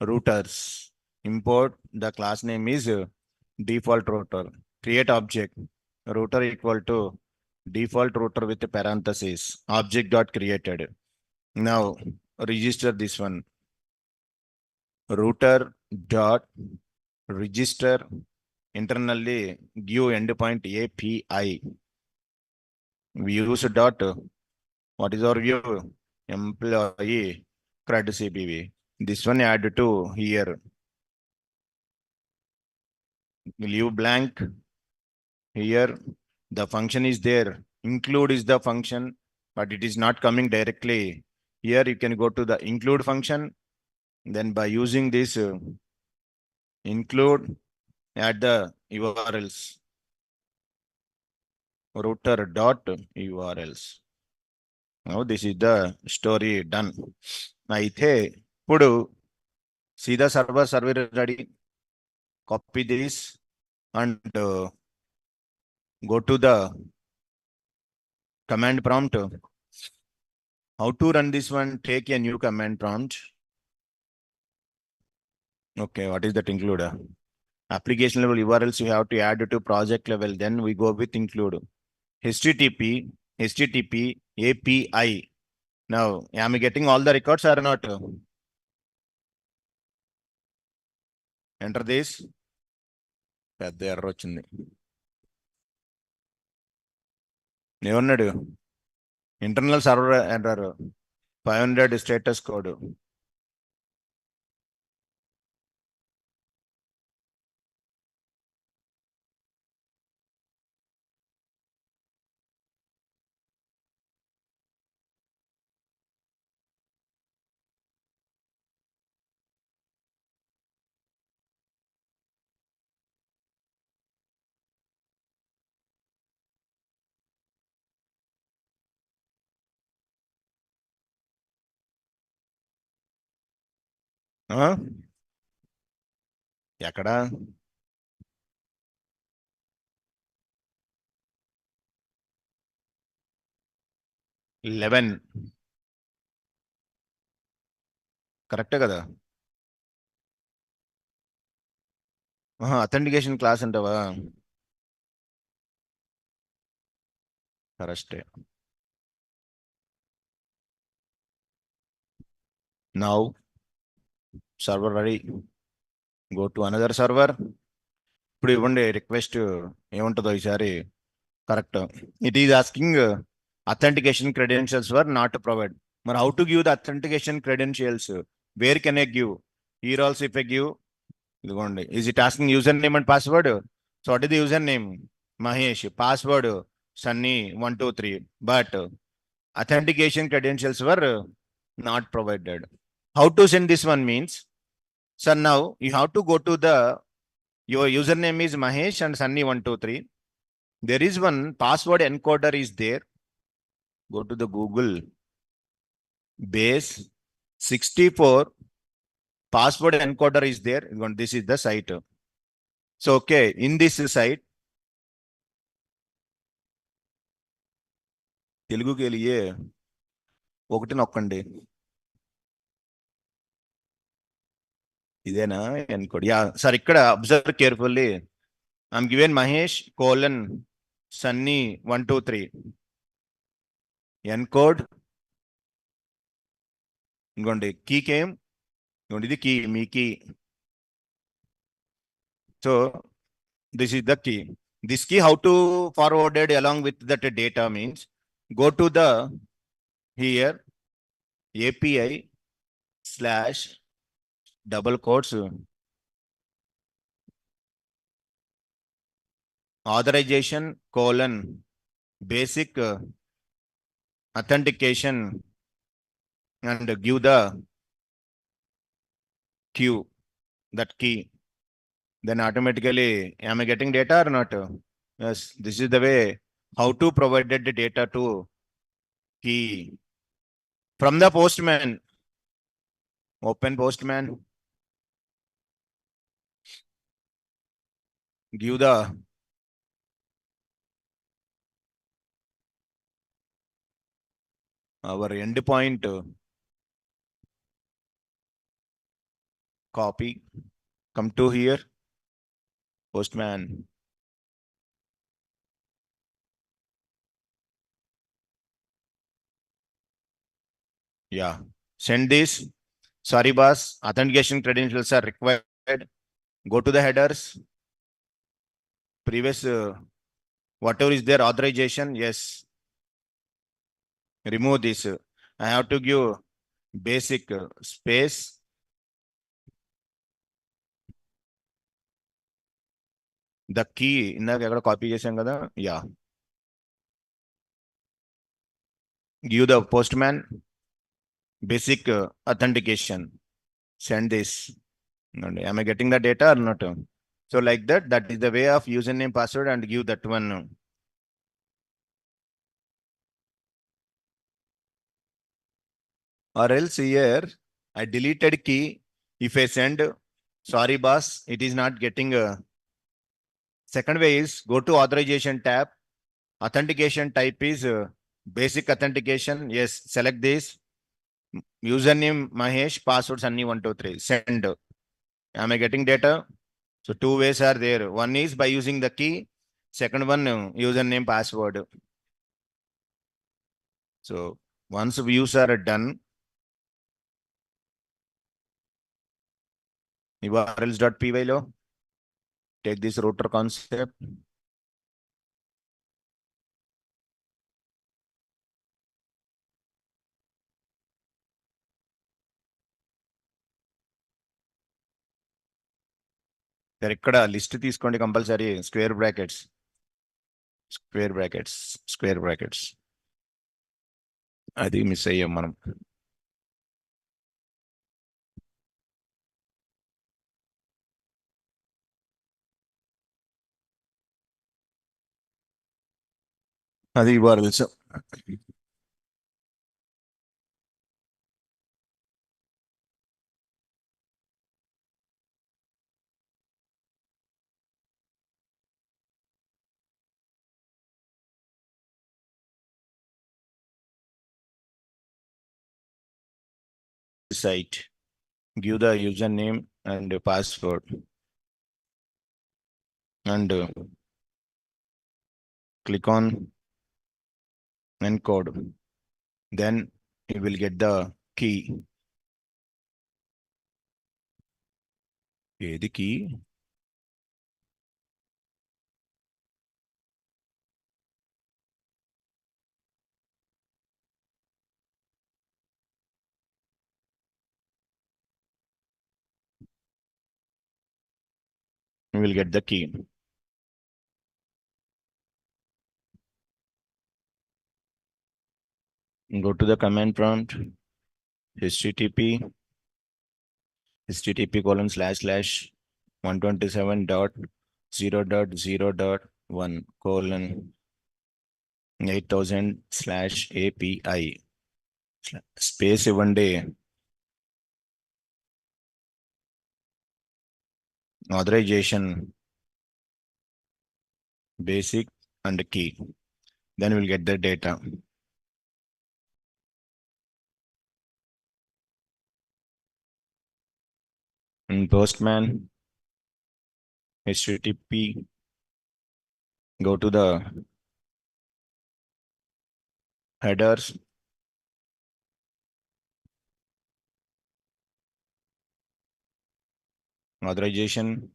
routers. Import, the class name is default router. Create object, router equal to default router with parenthesis, object dot created. Now register this one, router dot register internally give endpoint API views dot, what is our view, employee CRUD CPV. This one add to here, leave blank. Here the function is there, include is the function, but it is not coming directly. Here you can go to the include function, then by using this include, add the URLs, router dot URLs. Now this is the story done. అయితే ఇప్పుడు see the server ready. Copy this and go to the command prompt. How to run this one? Take a new command prompt. Okay, what is that include? Application level URLs you have to add to project level. Then we go with include. HTTP API. Now, am I getting all the records or not? Enter this. పెద్ద ఎర్ర వచ్చింది. ఏమన్నాడు? Internal server error, 500 status code. ఎక్కడ? Eleven కరెక్టే కదా? Authentication class అంటావా? కరెక్టే. Now server ready. Go to another server. ఇప్పుడు ఇవ్వండి రిక్వెస్ట్ ఏముంటుందో ఈసారి. Correct. It is asking authentication credentials were not provide. మరి how to give the authentication credentials? Where can I give? Here also if I give, ఇదిగోండి, is it asking user name and password? So what is the user name? Mahesh. Password Sunny 123. But authentication credentials were not provided. How to send this one means, sir, now you have to go to the, your username is Mahesh and Sunny 123. There is one password encoder is there. Go to the Google base 64 password encoder is there. This is the site. So okay, in this site, Telugu के लिए ఒకటి నొక్కండి. ఇదేనా encode? Yeah sir, ఇక్కడ observe carefully. I'm given Mahesh colon Sunny 123 encode. ఇంకోండి key came, ఇంకోండి ఇది key, మీ key. So this is the key. This key how to forwarded along with that data means, go to the here API slash double quotes authorization colon basic authentication and give the queue, that key. Then automatically, am I getting data or not? Yes, this is the way how to provided the data to key from the postman. Open postman, give the our endpoint, copy, come to here, postman. Yeah, send this. Sorry boss, authentication credentials are required. Go to the headers, previous whatever is there authorization, yes, remove this. I have to give basic space the key. ఇందాక ఎక్కడ copy చేసాం కదా? Yeah, give the postman basic authentication, send this. Am I getting the data or not? So like that, that is the way of username, password, and give that one. Or else here I deleted key. If I send sorry boss, it is not getting second way is go to authorization tab. Authentication type is basic authentication. Yes, select this. Username Mahesh, password Sunny 123. Send. Am I getting data? So two ways are there. One is by using the key. Second one, username, password. So once views are done, urls.py lo take this router concept. ఇక్కడ list తీసుకోండి compulsory. Square brackets, square brackets, square brackets. అది miss అయ్యాం మనం. అది URLs. site. Give the username and password and click on encode. Then you will get the key. The key. You will get the key. Go to the command prompt. http http://127.0.0.1:8000/API space 1 day authorization basic and key. Then we'll get the data. In Postman, http, go to the headers, authorization,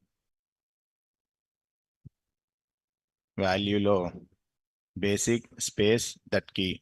value low, basic space that key.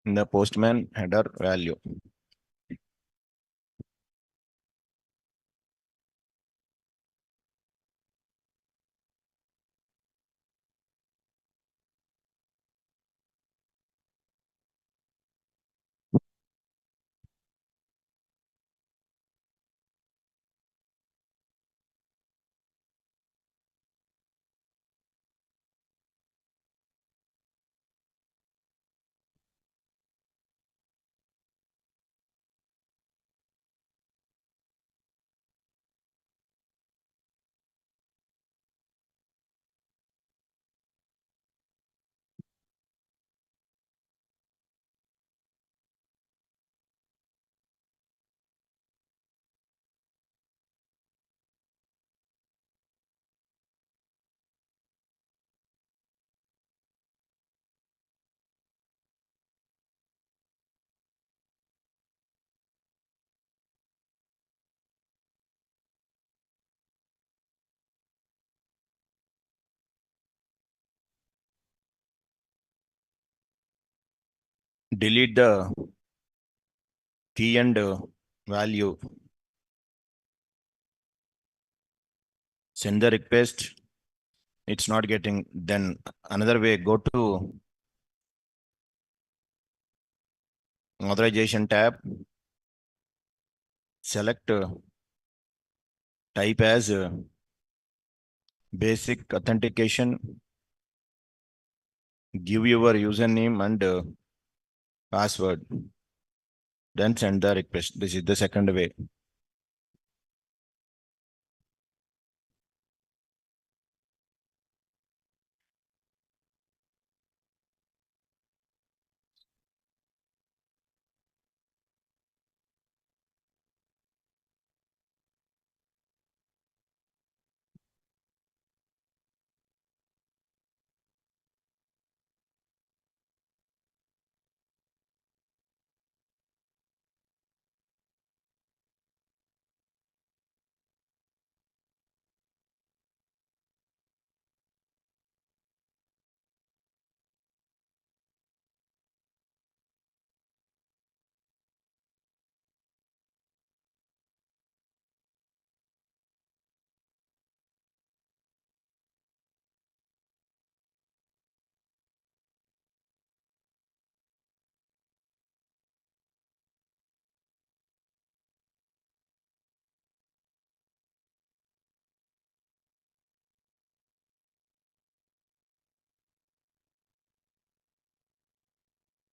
In the Postman header value. Delete the key and value. Send the request. It's not getting. Then another way, go to authorization tab. Select type as basic authentication. Give your username and password. Then send the request. This is the second way.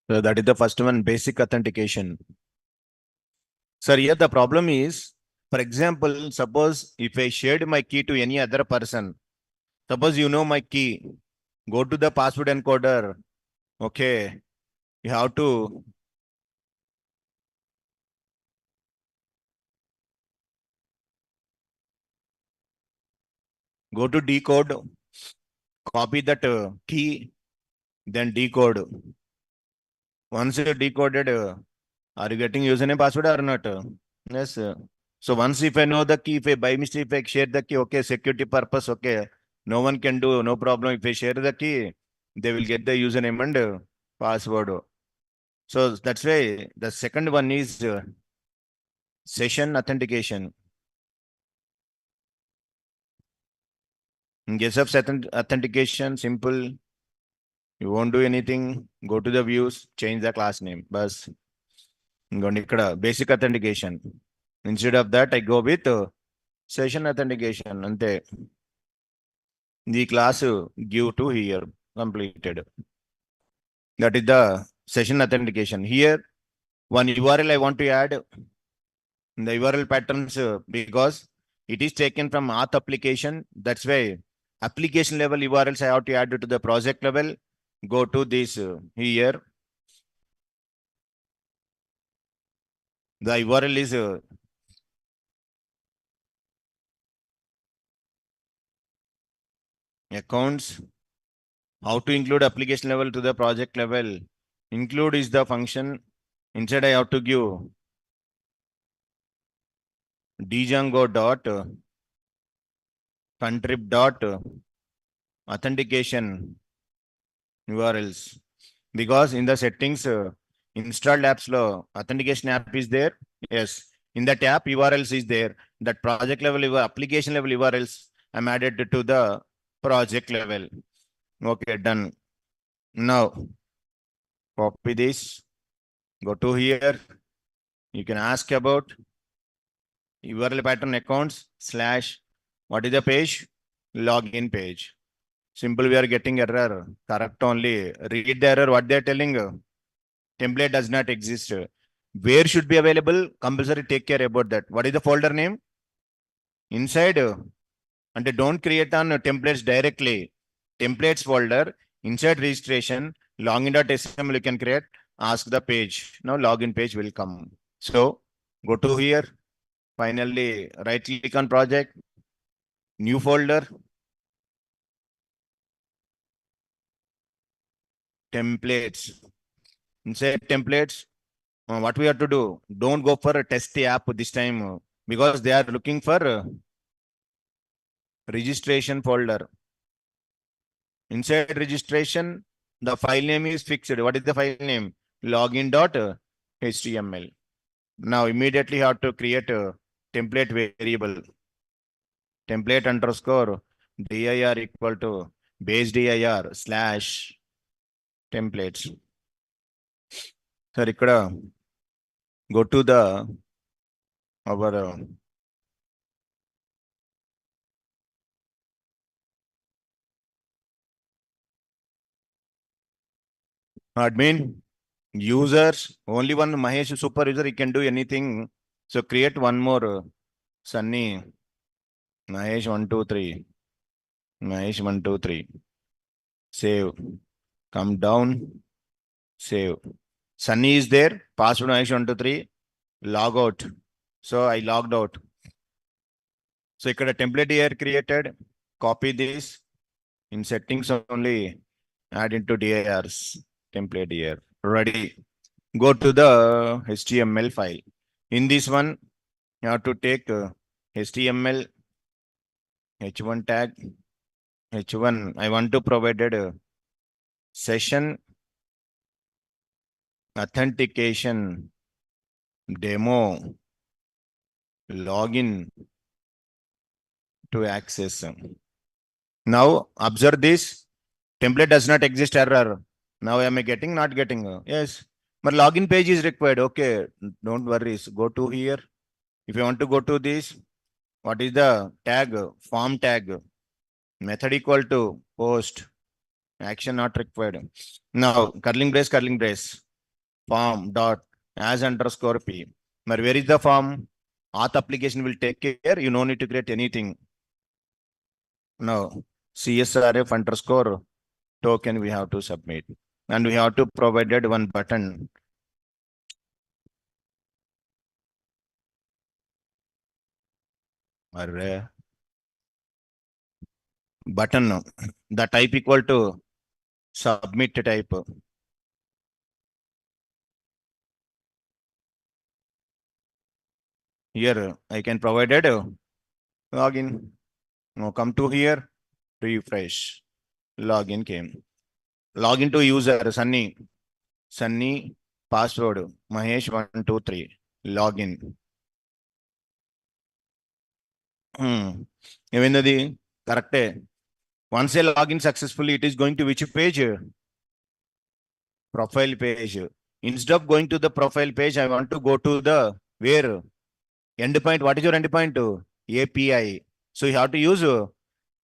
So that is the first one, basic authentication. Sir, here the problem is, for example, suppose if I shared my key to any other person, suppose you know my key, go to the password encoder. Okay, you have to go to decode, copy that key, then decode. Once you decoded, are you getting username password or not? Yes. So once if I know the key, if I by mistake if I share the key, okay, security purpose, okay, no one can do, no problem. If I share the key, they will get the username and password. So that's why the second one is session authentication. In case of authentication, simple. You won't do anything. Go to the views, change the class name. Bas. Basic authentication. Instead of that, I go with session authentication. Ante. The class give to here. Completed. That is the session authentication. Here, one URL I want to add. The URL patterns because it is taken from auth application. That's why application level URLs I have to add to the project level. Go to this here. The URL is accounts. How to include application level to the project level. Include is the function. Inside I have to give django dot contrib dot authentication URLs. Because in the settings, installed apps law, authentication app is there. Yes. In that app, URLs is there. That project level, application level URLs, I'm added to the project level. Okay, done. Now, copy this. Go to here. You can ask about URL pattern accounts / what is the page? Login page. Simple, we are getting error. Correct only. Read the error, what they are telling. Template does not exist. Where should be available? Compulsory take care about that. What is the folder name? Inside. And don't create on templates directly. Templates folder, inside registration, login.html you can create, ask the page. Now login page will come. So go to here. Finally, right click on project, new folder, templates. Inside templates, what we have to do? Don't go for a test app this time because they are looking for registration folder. Inside registration, the file name is fixed. What is the file name? Login.html. Now immediately have to create a template variable. Template underscore dir equal to base dir / templates. Sir, go to the our admin users, only one Mahesh super user, he can do anything. So create one more Sunny Mahesh 123. Mahesh 123. Save. Come down. Save. Sunny is there. Password Mahesh 123. Log out. So I logged out. So ఇక్కడ template here created. Copy this. In settings only add into dirs. Template here. Ready. Go to the HTML file. In this one, you have to take HTML h1 tag. H1, I want to provided session authentication demo login to access. Now observe this. Template does not exist error. Now am I getting, not getting? Yes. But login page is required. Okay. Don't worry. Go to here. If you want to go to this, what is the tag? Form tag. Method equal to post. Action not required. Now curling brace, curling brace. form dot as underscore p. Now, where is the form? Auth application will take care. You no need to create anything. No. CSRF underscore token we have to submit. And we have to provided one button. Array. Button. The type equal to submit type. Here I can provide it. Login. Now come to here. Refresh. Login came. Login to user Sunny. Sunny password Mahesh123. Login. Even the correct. Once I log in successfully, it is going to which page? Profile page. Instead of going to the profile page, I want to go to the where? Endpoint. What is your endpoint? API. So you have to use.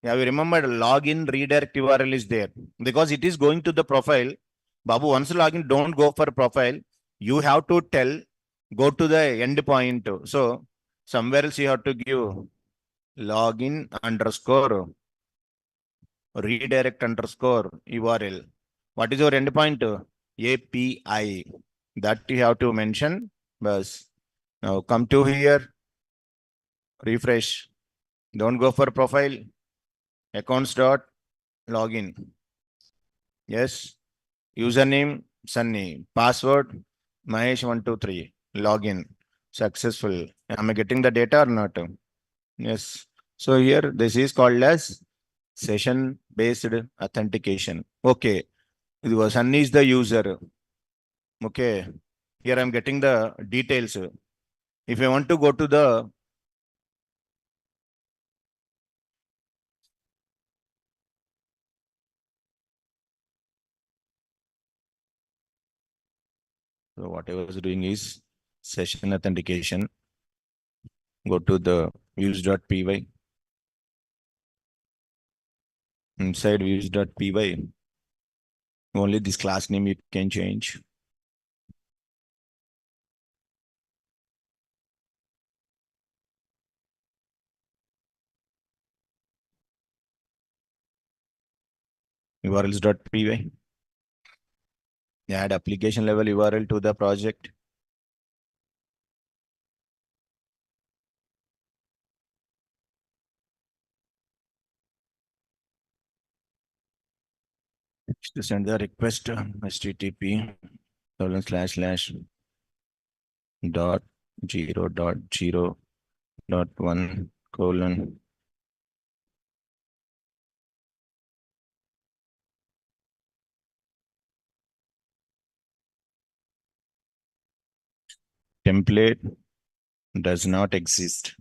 Yeah, we remember login redirect URL is there because it is going to the profile. Babu, once login, don't go for profile. You have to tell, go to the endpoint. So somewhere else you have to give login underscore redirect underscore URL. What is your endpoint? API. That you have to mention. Bus. Now come to here. Refresh. Don't go for profile. Accounts dot login. Yes. Username Sunny. Password Mahesh123. Login. Successful. Am I getting the data or not? Yes. So here this is called as session based authentication. Okay. Sunny is the user. Okay. Here I'm getting the details. If I want to go to the so what I was doing is session authentication. Go to the views.py. Inside views.py, only this class name you can change. URLs.py. Add application level URL to the project. To send the request http :// :0.0.1 : template does not exist.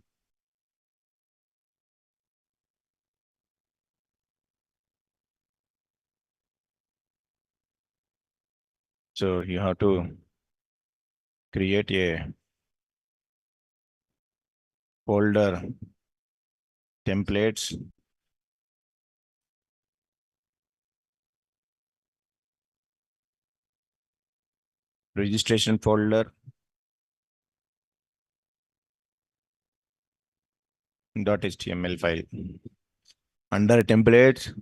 So you have to create a folder templates. Registration folder .html file. Under templates,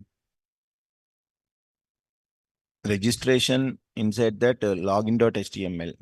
registration inside that login.html.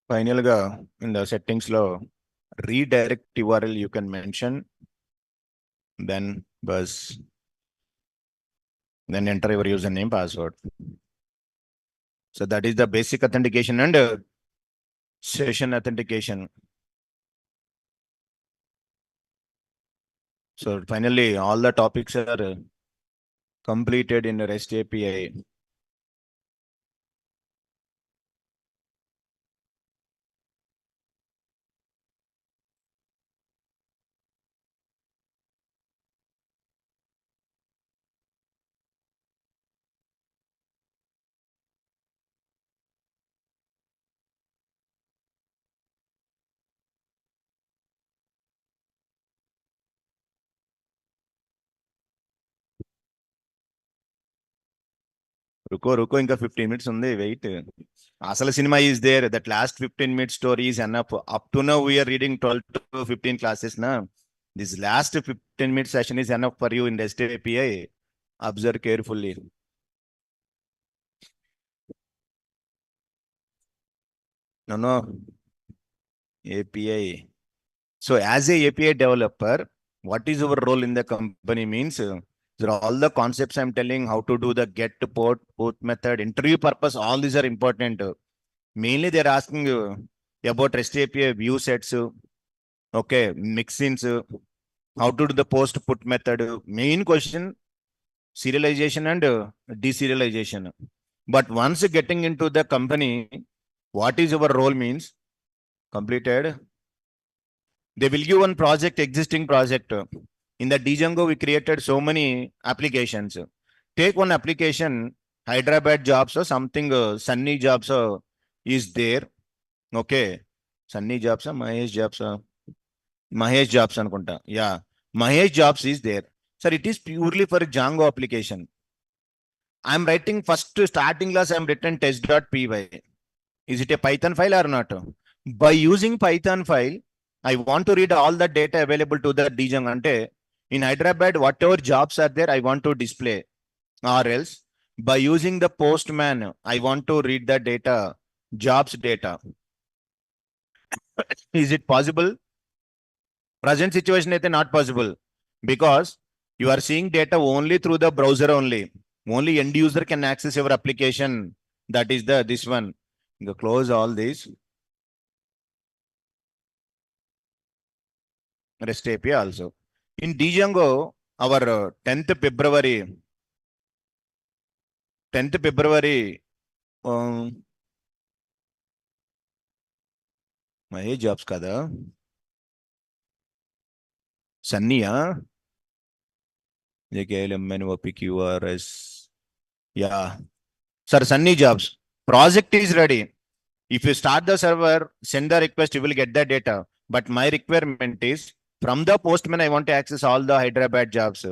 Final ga in the settings lo redirect URL you can mention, then bus, then enter your username password. So that is the basic authentication and session authentication. So finally all the topics are completed in REST API. Ruko ఇంకా 15 minutes ఉంది, wait. అసలు cinema is there. That last 15-minute story is enough. Up to now we are reading 12 to 15 classes na. This last 15-minute session is enough for you in REST API. Observe carefully. No. API. So as a API developer, what is our role in the company means, there are all the concepts I'm telling, how to do the get, port method, interview purpose, all these are important. Mainly they're asking you about REST API view sets, okay, mixins, how to do the post put method. Main question, serialization and deserialization. But once getting into the company, what is our role means completed. They will give one project, existing project. In the Django, we created so many applications. Take one application, Hyderabad jobs or something, Sunny jobs is there. Okay. Sunny jobs, Mahesh jobs, Mahesh jobs anukunta. Yeah. Mahesh jobs is there. Sir, it is purely for Django application. I'm writing first starting class, I'm written test.py. Is it a Python file or not? By using Python file, I want to read all the data available to the Django. Ante in Hyderabad, whatever jobs are there, I want to display. Or else, by using the postman, I want to read the data, jobs data. Is it possible? Present situation is not possible because you are seeing data only through the browser only. Only end user can access your application. That is this one. You close all these. REST API also. In Django, our 10th February, Mahesh jobs kada. Sunny, JKLMNOPQRS. Yeah. Sir, Sunny jobs. Project is ready. If you start the server, send the request, you will get the data. But my requirement is from the postman, I want to access all the Hyderabad jobs.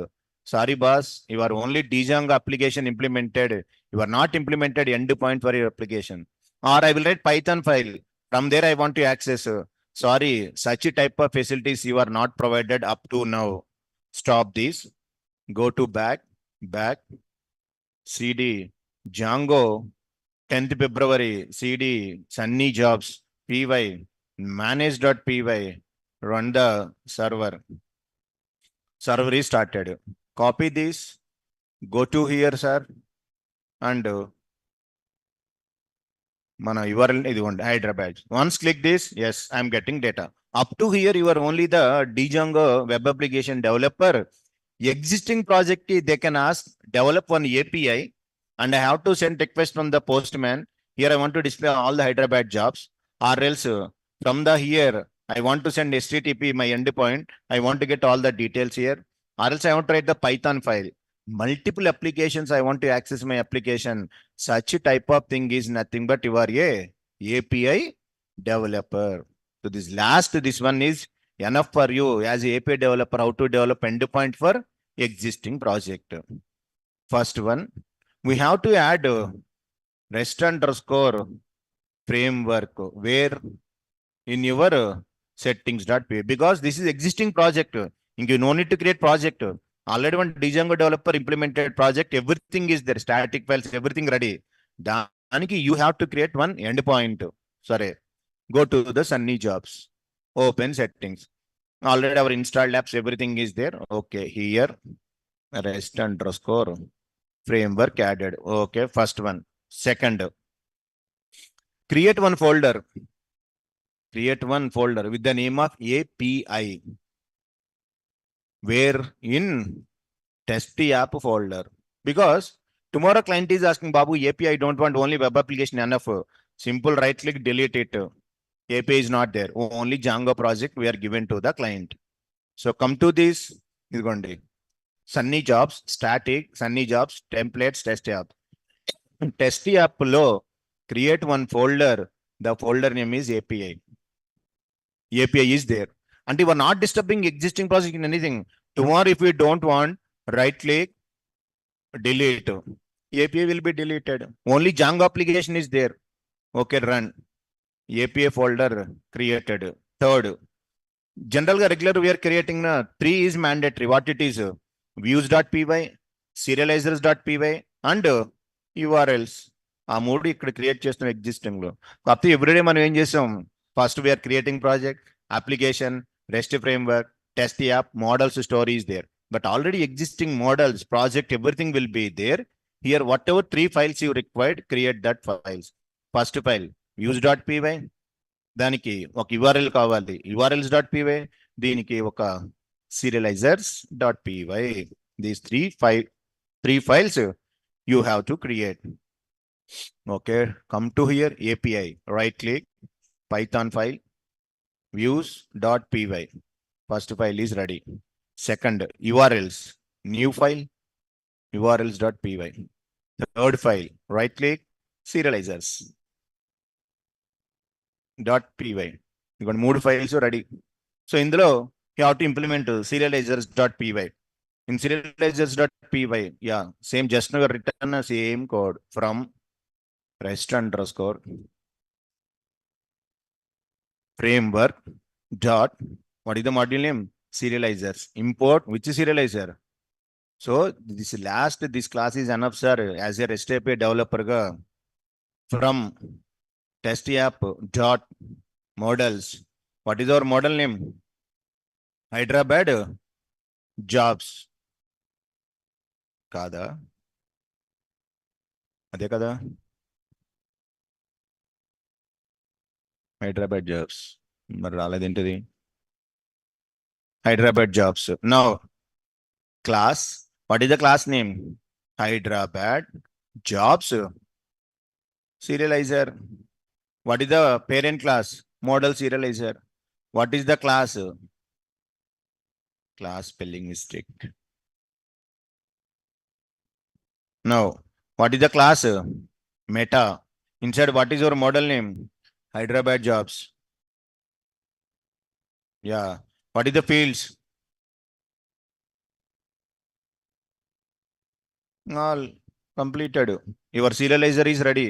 Sorry, boss, you are only Django application implemented. You are not implemented endpoint for your application. Or I will write Python file. From there, I want to access. Sorry, such a type of facilities you are not provided up to now. Stop this. Go to back, CD, Django, 10th February, CD, Sunny Jobs, PY, manage.py, run the server. Server is started. Copy this, go to here, sir, and mana URL is Hyderabad. Once click this, yes, I'm getting data. Up to here, you are only the Django web application developer. Existing project, they can ask, develop one API, and I have to send request from the postman. Here I want to display all the Hyderabad jobs, or else from the here, I want to send HTTP, my endpoint. I want to get all the details here, or else I want to write the Python file. Multiple applications, I want to access my application. Such a type of thing is nothing but you are a API developer. So this one is enough for you as a API developer, how to develop endpoint for existing project. First one, we have to add REST underscore framework where in your settings.py, because this is existing project. You no need to create project. Already one Django developer implemented project, everything is there, static files, everything ready. You have to create one endpoint. Sorry. Go to the Sunny Jobs. Open settings. Already our installed apps, everything is there. Okay, here rest underscore framework added. Okay, first one. Second, create one folder. Create one folder with the name of API. Where in test the app folder. Because tomorrow client is asking, Babu, API don't want only web application enough. Simple right click, delete it. API is not there. Only Django project we are given to the client. So come to this. Is going to Sunny Jobs, static, Sunny Jobs, templates, test app. Test app below, create one folder. The folder name is API. API is there. And you are not disturbing existing project in anything. Tomorrow, if we don't want, right click, delete. API will be deleted. Only Django application is there. Okay, run. API folder created. Third, general regular we are creating 3 is mandatory. What it is? Views.py, serializers.py and URLs. ఆ మూడు ఇక్కడ create చేస్తున్న existing లో కాకపోతే everyday మనం ఏం చేసాం first we are creating project application rest framework test app models stories there but already existing models project everything will be there here whatever 3 files you required create that files first file views.py దానికి ఒక URL కావాలి urls.py దీనికి ఒక serializers.py these three files you have to create. Okay, come to here API, right click, Python file, views.py. First file is ready. Second, URLs, new file, urls.py. Third file, right click, serializers. .py. You got 3 files ready. So in the you have to implement serializers.py. In serializers.py, yeah, same just now written a same code from rest underscore framework dot what is the module name? Serializers. Import which is serializer. So this class is enough, sir, as a REST API developer from test app dot models. What is our model name? Hyderabad jobs. Kada. Ade kada. Hyderabad jobs. మరి రాలేదేంటిది Hyderabad jobs. Now class. What is the class name? Hyderabad jobs serializer. What is the parent class? Model serializer. What is the class? Class spelling mistake. Now, what is the class? Meta. Inside, what is your model name? Hyderabad jobs. Yeah. What is the fields? All completed. Your serializer is ready.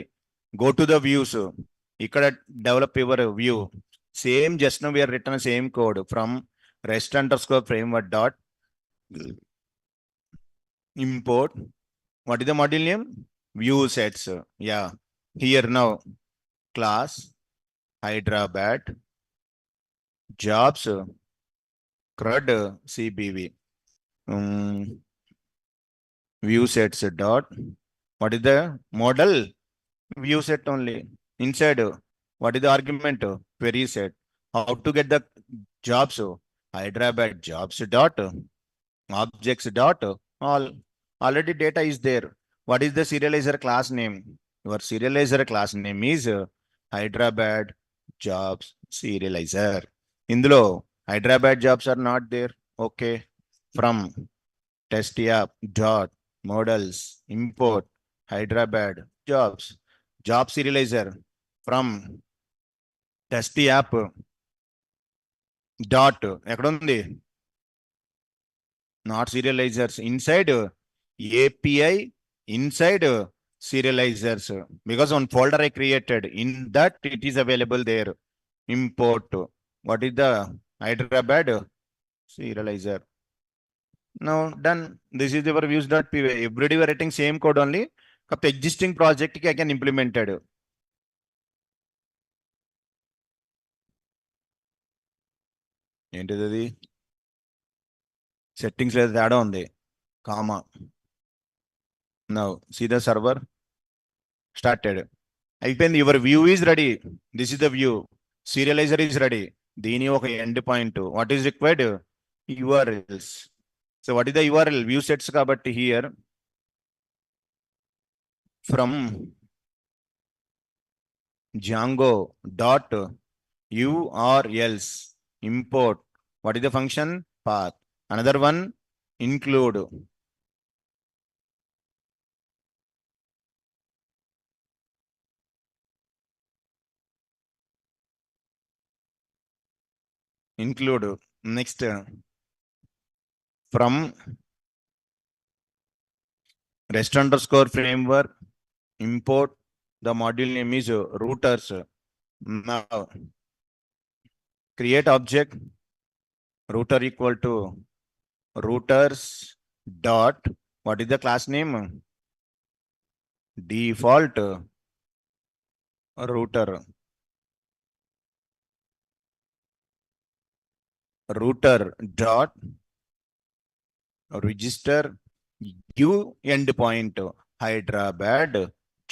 Go to the views. ఇక్కడ develop your view. Same just now we are written same code from rest underscore framework dot import. What is the module name? View sets. Yeah. Here now class Hyderabad jobs CRUD CBV. View sets dot. What is the model? View set only. Inside, what is the argument? Query set. How to get the jobs? Hyderabad jobs dot objects dot all. Already data is there. What is the serializer class name? Your serializer class name is Hyderabad jobs serializer. Indulo Hyderabad jobs are not there. Okay. From test app dot models import Hyderabad jobs job serializer from test app dot ekkundi not serializers inside API inside serializers because one folder I created in that it is available there. Import what is the Hyderabad serializer. Now done. This is our views.py. Everybody were writing same code only. Existing project I can implemented. ఏంటిది అది? Settings లేదా తేడా ఉంది. Comma. Now see the server started. అయిపోయింది. Your view is ready. This is the view. Serializer is ready. దీని ఒక end point. What is required? URLs. So what is the URL? View sets కాబట్టి here from Django dot URLs import. What is the function? Path. Another one, include. Include. Next, from REST underscore framework, import. The module name is routers. Now, create object router equal to routers dot. What is the class name? Default router. Router dot register give endpoint Hyderabad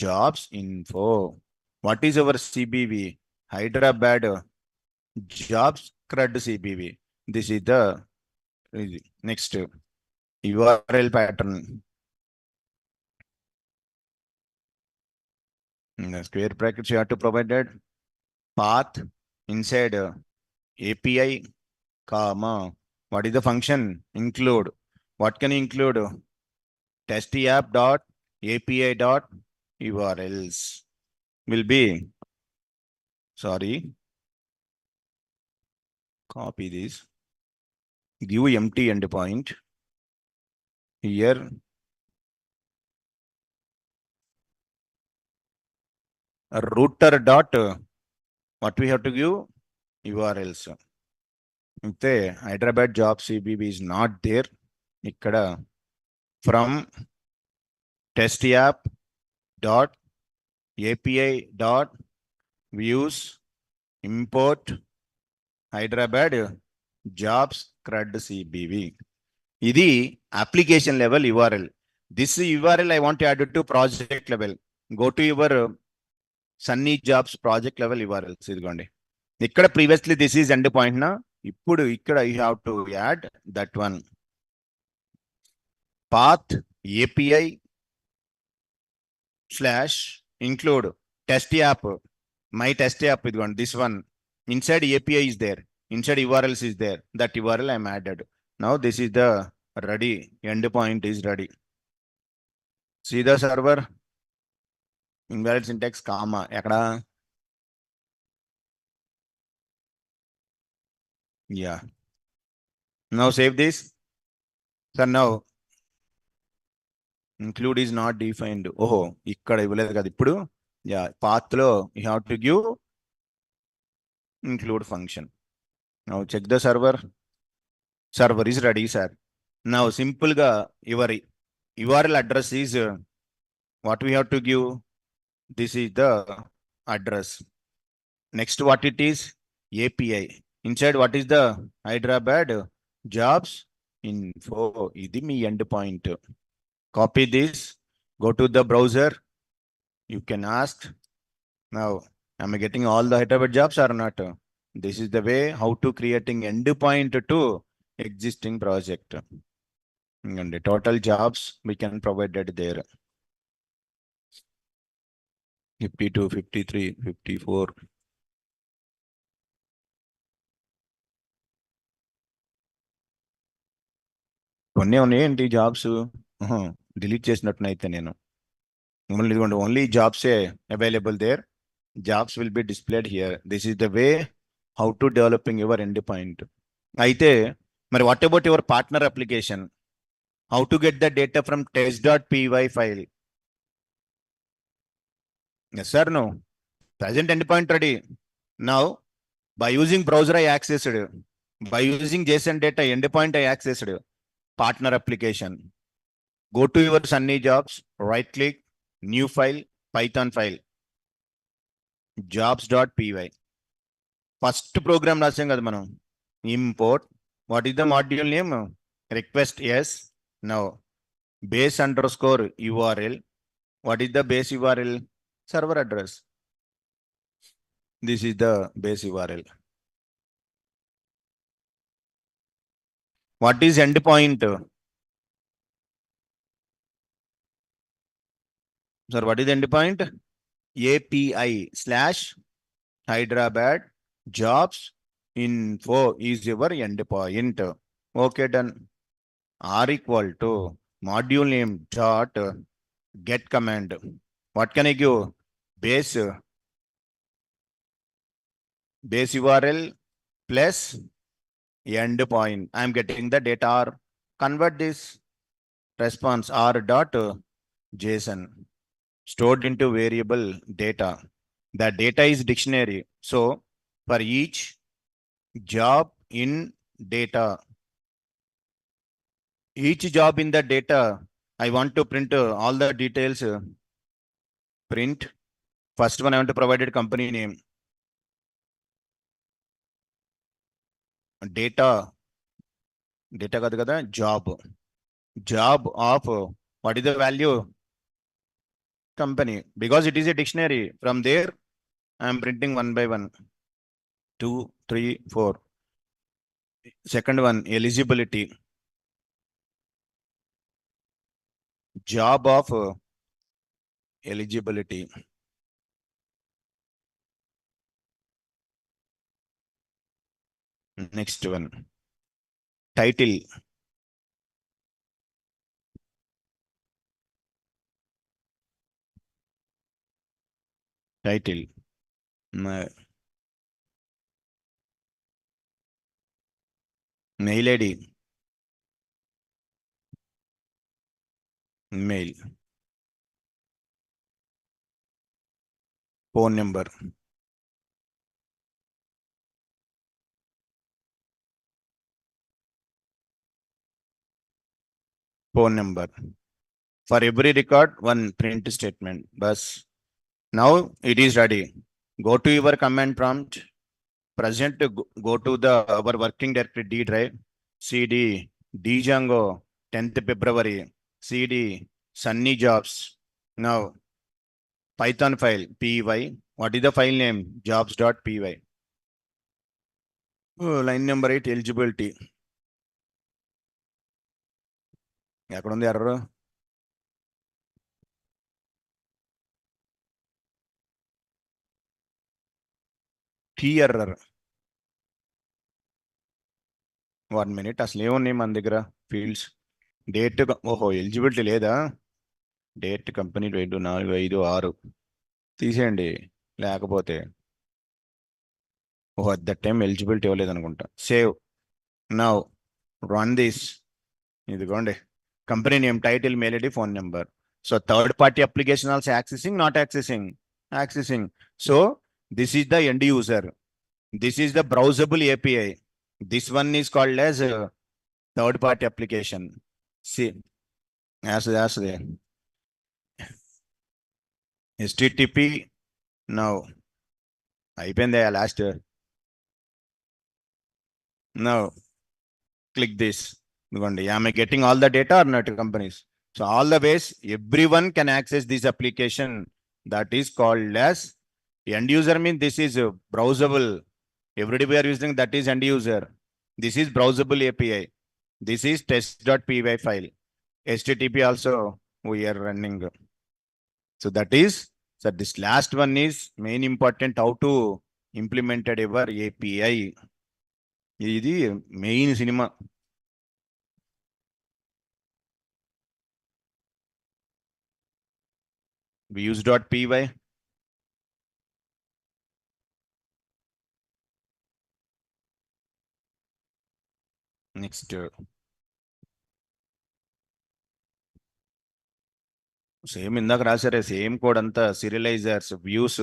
jobs info. What is our CBV? Hyderabad jobs CRUD CBV. This is the next URL pattern. In the square brackets you have to provide that path inside API, comma. What is the function? Include. What can you include? Testapp dot API dot URLs will be, sorry, copy this, give empty endpoint here. Router dot, what we have to give? URLs. Ante Hyderabad job CBB is not there. Ikkada from testapp dot API dot views import Hyderabad jobs CRUD CBV. Idi application level URL. This URL I want to add to project level. Go to your Sunny Jobs project level URLs. ఇదిగోండి. ఇక్కడ previously this is end point na. ఇప్పుడు ఇక్కడ you have to add that one. Path API slash include test app. My test app ఇదిగోండి. This one. Inside API is there. Inside URLs is there. That URL I am added. Now this is the ready. Endpoint is ready. See the server. Invalid syntax, comma. Ekkada? Yeah. Now save this. So now include is not defined. Oh, ikkada ivvaledu kada ippudu. Yeah, path lo you have to give include function. Now check the server. Server is ready, sir. Now simple ga your URL address is what we have to give. This is the address. Next what it is? API. Inside what is the Hyderabad jobs info. Idi me endpoint. Copy this. Go to the browser. You can ask. Now, am I getting all the Hyderabad jobs or not? This is the way how to creating endpoint to existing project. And the total jobs we can provide it there. 52, 53, 54. కొన్ని ఉన్నాయండి jobs delete చేసినట్టునైతే నేను only జాబ్సే available there. Jobs will be displayed here. This is the way how to developing your end point. అయితే మరి what about your partner application? How to get the data from test.py file? Yes sir, no. Present endpoint ready. Now by using browser I accessed. By using JSON data endpoint I accessed partner application. Go to your Sunny Jobs, right click, new file, Python file, jobs.py. First program రాసాం కదా మనం. import. What is the module name? Request yes. Now base underscore URL. What is the base URL? Server address. This is the base URL. What is endpoint? Sir, what is the endpoint? API / Hyderabad jobs info is your endpoint. Okay, done. R equal to module name dot get command. What can I give? Base URL plus endpoint. I am getting the data R. Convert this response R dot JSON stored into variable data. The data is dictionary. So for each job in data, each job in the data, I want to print all the details. Print. First one I want to provide a company name. Data కాదు కదా job of what is the value? Company, because it is a dictionary. From there I am printing one by one. 2, 3, 4. Second one, eligibility. Job of eligibility. Next one, title. Title. Mail ID. Mail. Phone number. Phone number. For every record, one print statement. Bus. Now it is ready. Go to your command prompt. Present, go to the our working directory D drive. CD Django 10th February. CD Sunny Jobs. Now Python file py. What is the file name? Jobs.py. Line number 8, eligibility. ఎక్కడ ఉంది error? Key error. 1 minute. అసలు ఏమున్నాయి మన దగ్గర fields? Date. ఓహో, eligibility లేదా? Date, company, 2, 4, 5, 6 తీసేయండి. లేకపోతే ఓహో, అట్ దట్ టైం ఎలిజిబిలిటీ ఇవ్వలేదు అనుకుంటా. సేవ్. Now run this. ఇదిగోండి, company name, title, mail ID, phone number. So third party application also accessing, not accessing? Accessing. So this is the end user. This is the browsable API. This one is called as third party application. See, as the HTTP. Now అయిపోయింది last. Now click this. Am I getting all the data or not, companies? So all the ways everyone can access this application. That is called as end user. Means this is browsable. Everybody we are using, that is end user. This is browsable API. This is test.py file. HTTP also we are running. So that is, so this last one is main important, how to implement our API. ఇది main cinema. views.py. Next same ఇందాక రాశారే, same code అంతా, serializers, views.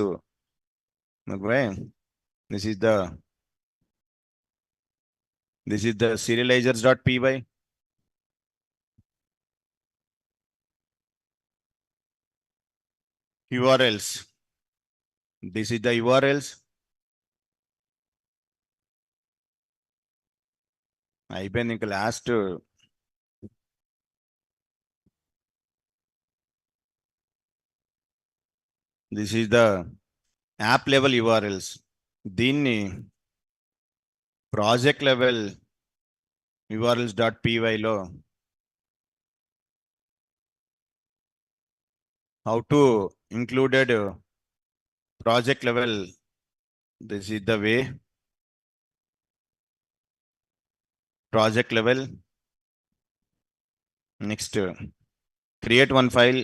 This is the serializers.py. URLs. This is the URLs. అయిపోయింది ఇంకా last. This is the app level URLs. దీన్ని project level urls.py లో how to included project level. This is the way. Project level. Next, create one file,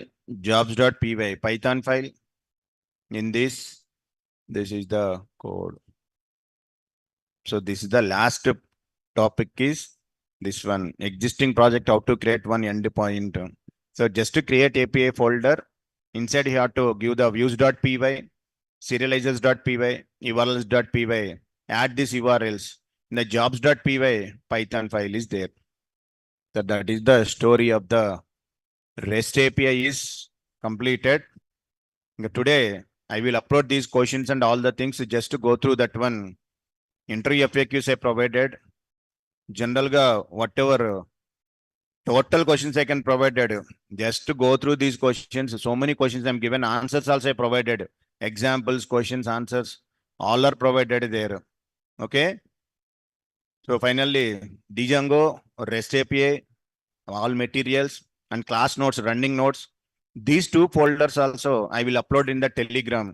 jobs.py, Python file. In this is the code. So this is the last topic is this one, existing project, how to create one endpoint. So just to create API folder, inside you have to give the views.py, serializers.py, urls.py, add these URLs. In the jobs.py Python file is there. So that is the story of the REST API is completed. Today I will upload these questions and all the things just to go through that one. Interview FAQs I provided. General ga whatever total questions I can provided. Just to go through these questions. So many questions I'm given. Answers also I provided. Examples, questions, answers, all are provided there. Okay. So finally, Django, REST API, all materials and class notes, running notes. These two folders also I will upload in the Telegram.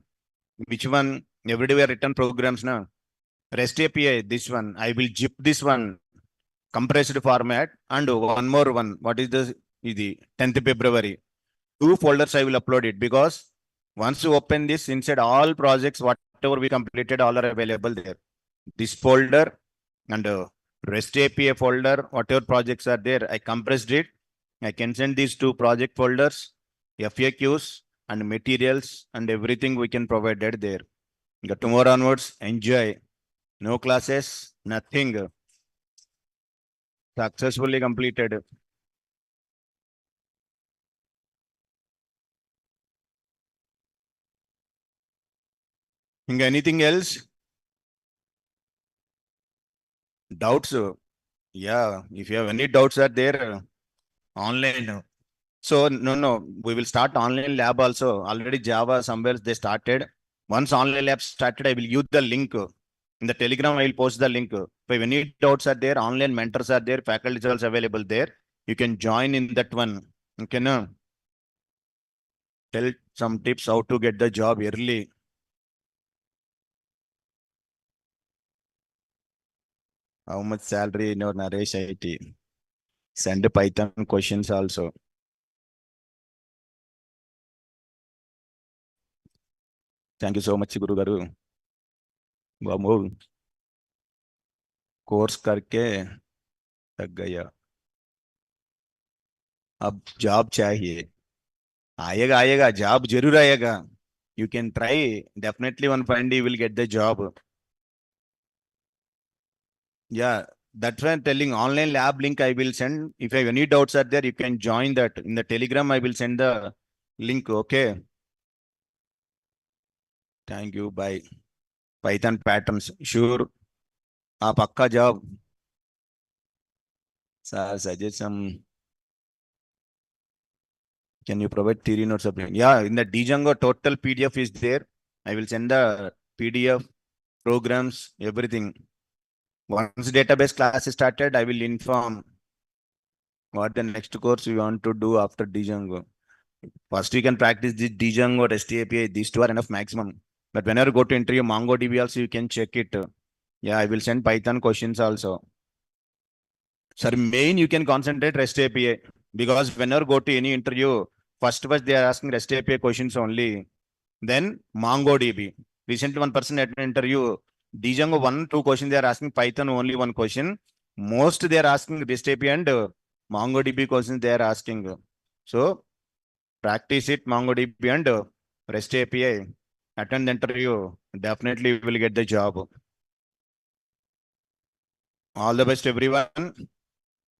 Which one? Everywhere written programs now. REST API, this one. I will zip this one, compressed format, and one more one. What is the 10th February? Two folders I will upload it, because once you open this, inside all projects, whatever we completed, all are available there. This folder and REST API folder, whatever projects are there, I compressed it. I can send these two project folders, FAQs and materials and everything we can provide it there. Tomorrow onwards, enjoy. No classes, nothing. Successfully completed. Anything else? Doubts? Yeah, if you have any doubts are there, online. So no, we will start online lab also. Already Java somewhere they started. Once online lab started, I will use the link in the Telegram. I will post the link. If any doubts are there, online mentors are there, faculty is also available there. You can join in that one. Okay, no? Tell some tips how to get the job early. How much salary in your Naresh IT? Send Python questions also. Thank you so much, Guru Garu. Course करके थक गया, अब job चाहिए. आएगा job जरूर आएगा. You can try, definitely one find you will get the job. Yeah, that's why I'm telling online lab link I will send. If you have any doubts are there, you can join that in the Telegram. I will send the link. Okay. Thank you. Bye. Python patterns. Sure. Pakka job. Sir, suggest some. Can you provide theory notes? Yeah, in the Django total PDF is there. I will send the PDF, programs, everything. Once database class is started, I will inform what the next course we want to do after Django. First, you can practice this Django, REST API. These two are enough maximum. But whenever you go to interview MongoDB also, you can check it. Yeah, I will send Python questions also. Sir, main you can concentrate REST API, because whenever you go to any interview, first they are asking REST API questions only. Then MongoDB. Recently, one person at an interview, Django 1-2 questions they are asking, Python only one question. Most they are asking REST API and MongoDB questions they are asking. So practice it, MongoDB and REST API. Attend the interview. Definitely you will get the job. All the best, everyone.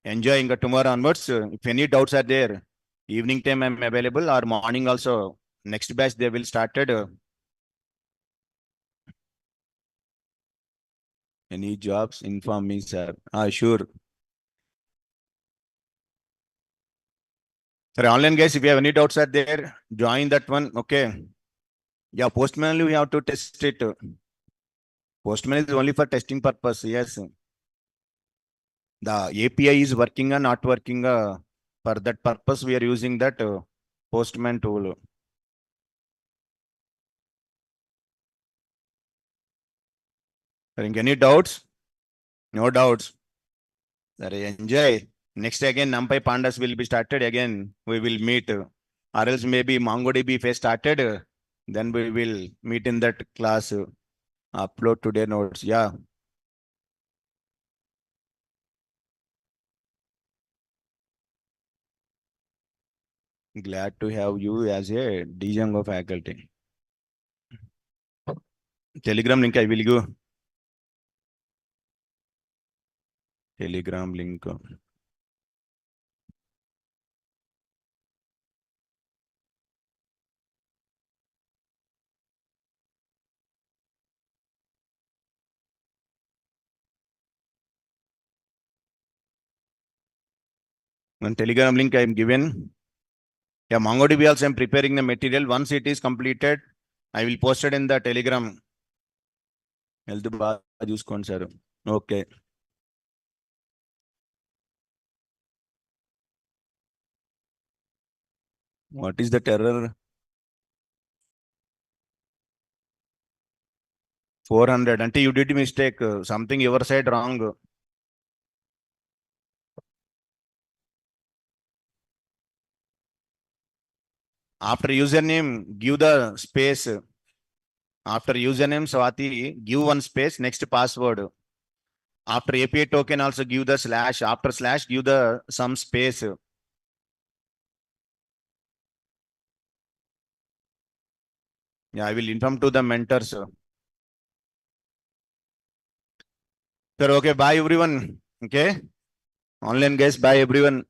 Enjoy tomorrow onwards. If any doubts are there, evening time I'm available, or morning also. Next batch they will started. Any jobs, inform me, sir. Sure. Sir, online guys, if you have any doubts are there, join that one. Okay. Yeah, Postman we have to test it. Postman is only for testing purpose. Yes. The API is working or not working. For that purpose, we are using that Postman tool. Any doubts? No doubts. Sorry, enjoy. Next again, NumPy Pandas will be started again. We will meet. Or else maybe MongoDB phase started. Then we will meet in that class. Upload today notes. Yeah. Glad to have you as a Django faculty. Telegram link I will go. Telegram link. One Telegram link I am given. Yeah, MongoDB also I am preparing the material. Once it is completed, I will post it in the Telegram. Health bar చూసుకోండి sir. Okay. What is the error? 400. Until you did mistake. Something your side wrong. After username, give the space. After username, Swati, give one space. Next password. After API token, also give the slash. After slash, give the some space. Yeah, I will inform to the mentors. Sir, okay, bye everyone. Okay. Online guys, bye everyone.